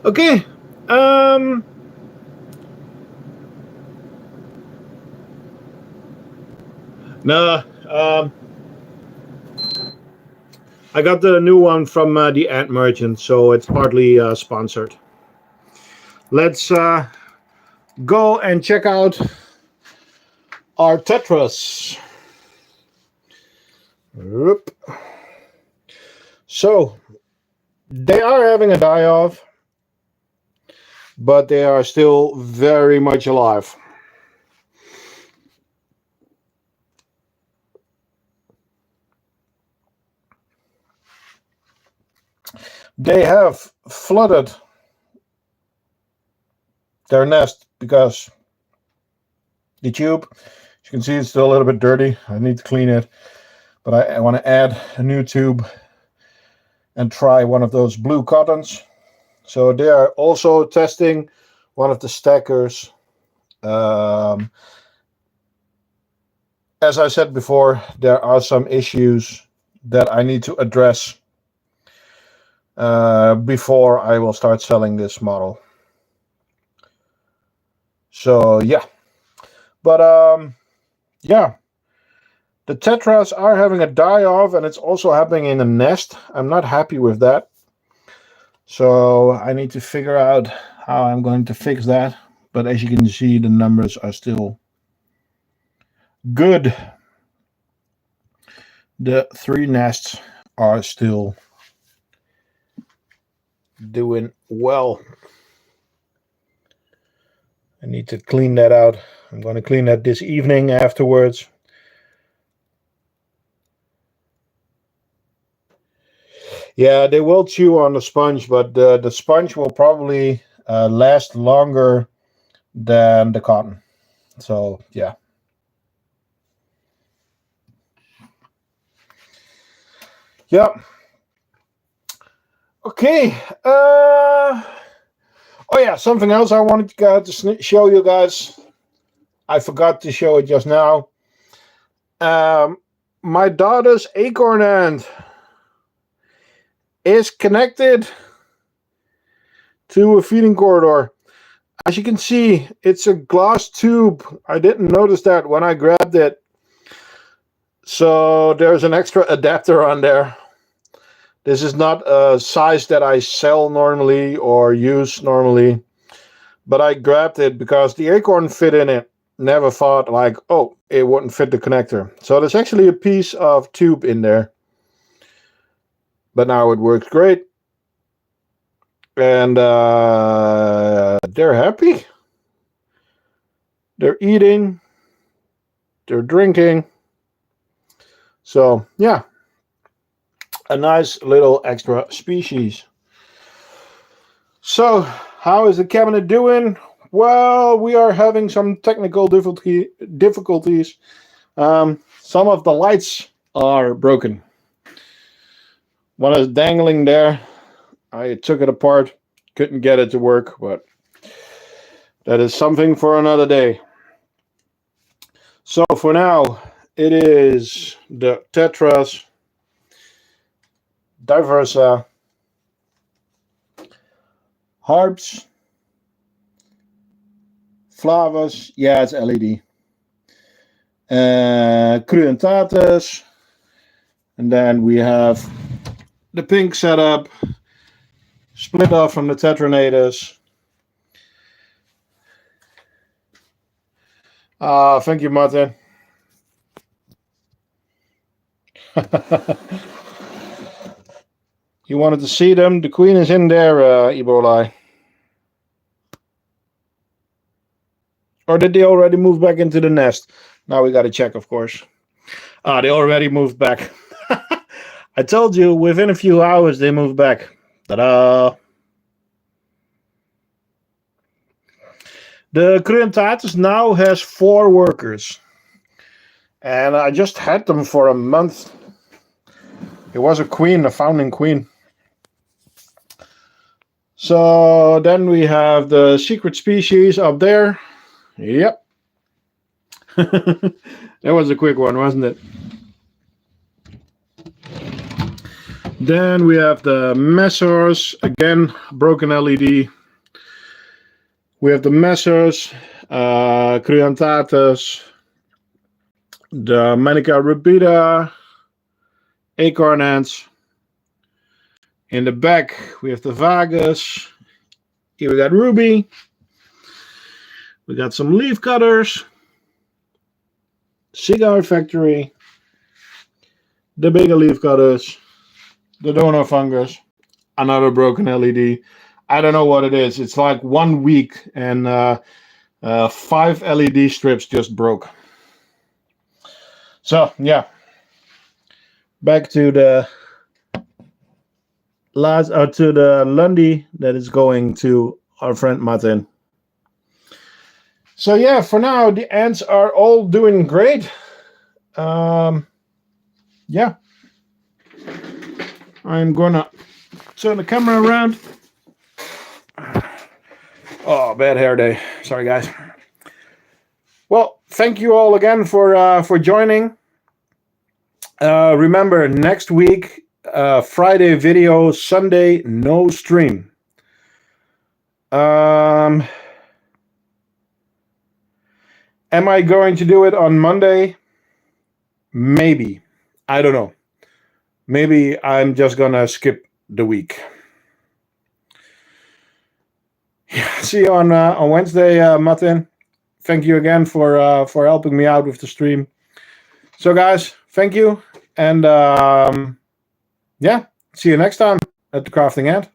Okay. No, I got the new one from the Ant Merchant, so it's partly sponsored. Let's go and check out our tetras. Whoop. So they are having a die-off, but they are still very much alive. They have flooded their nest because the tube, as you can see, it's still a little bit dirty. I need to clean it, but I want to add a new tube and try one of those blue cottons. So they are also testing one of the stackers. As I said before, there are some issues that I need to address before I will start selling this model. So yeah, but yeah, the tetras are having a die-off, and it's also happening in a nest. I'm not happy with that, so I need to figure out how I'm going to fix that. But as you can see, the numbers are still good. The 3 nests are still doing well. I need to clean that out. I'm going to clean that this evening afterwards. Yeah, they will chew on the sponge, but the sponge will probably last longer than the cotton. So, yeah. Yeah. Okay. Oh yeah, something else I wanted to show you guys. I forgot to show it just now. My daughter's acorn ant is connected to a feeding corridor. As you can see, it's a glass tube. I didn't notice that when I grabbed it. So there's an extra adapter on there. This is not a size that I sell normally or use normally, but I grabbed it because the acorn fit in it. Never thought like, oh, it wouldn't fit the connector. So there's actually a piece of tube in there, but now it works great. And they're happy. They're eating. They're drinking. So yeah, a nice little extra species. So how is the cabinet doing? Well, we are having some technical difficulties. Some of the lights are broken. One is dangling there. I took it apart, couldn't get it to work, but that is something for another day. So for now, it is the Tetras, Diversa, Harps, Flavas, yeah, it's LED, Cruentatus, and then we have the pink setup, split off from the Tetranatus. Thank you, Martin. You wanted to see them? The queen is in there, Ebola. Or did they already move back into the nest? Now we got to check, of course. They already moved back. I told you, within a few hours they moved back. Ta-da! The Cruentatus now has 4 workers. And I just had them for a month. It was a queen, a founding queen. So then we have the secret species up there. Yep. That was a quick one, wasn't it? Then we have the Messers, again, broken LED. We have the Messers, Cruentatus, the Manica rubida, acorn ants. In the back, we have the Vagus. Here we got Ruby. We got some leaf cutters. Cigar Factory. The bigger leaf cutters. The donor fungus. Another broken LED. I don't know what it is. It's like 1 week and 5 LED strips just broke. So, yeah. Back to the Lundy that is going to our friend Martin. So yeah, for now the ants are all doing great. Yeah, I'm gonna turn the camera around. Oh, bad hair day. Sorry, guys. Well, thank you all again for joining. Remember, next week. Friday video, Sunday no stream. Am I going to do it on Monday? Maybe. I don't know. Maybe I'm just gonna skip the week. See you on Wednesday, Martin. Thank you again for helping me out with the stream. So, guys, thank you, and yeah, see you next time at the Crafting Ant.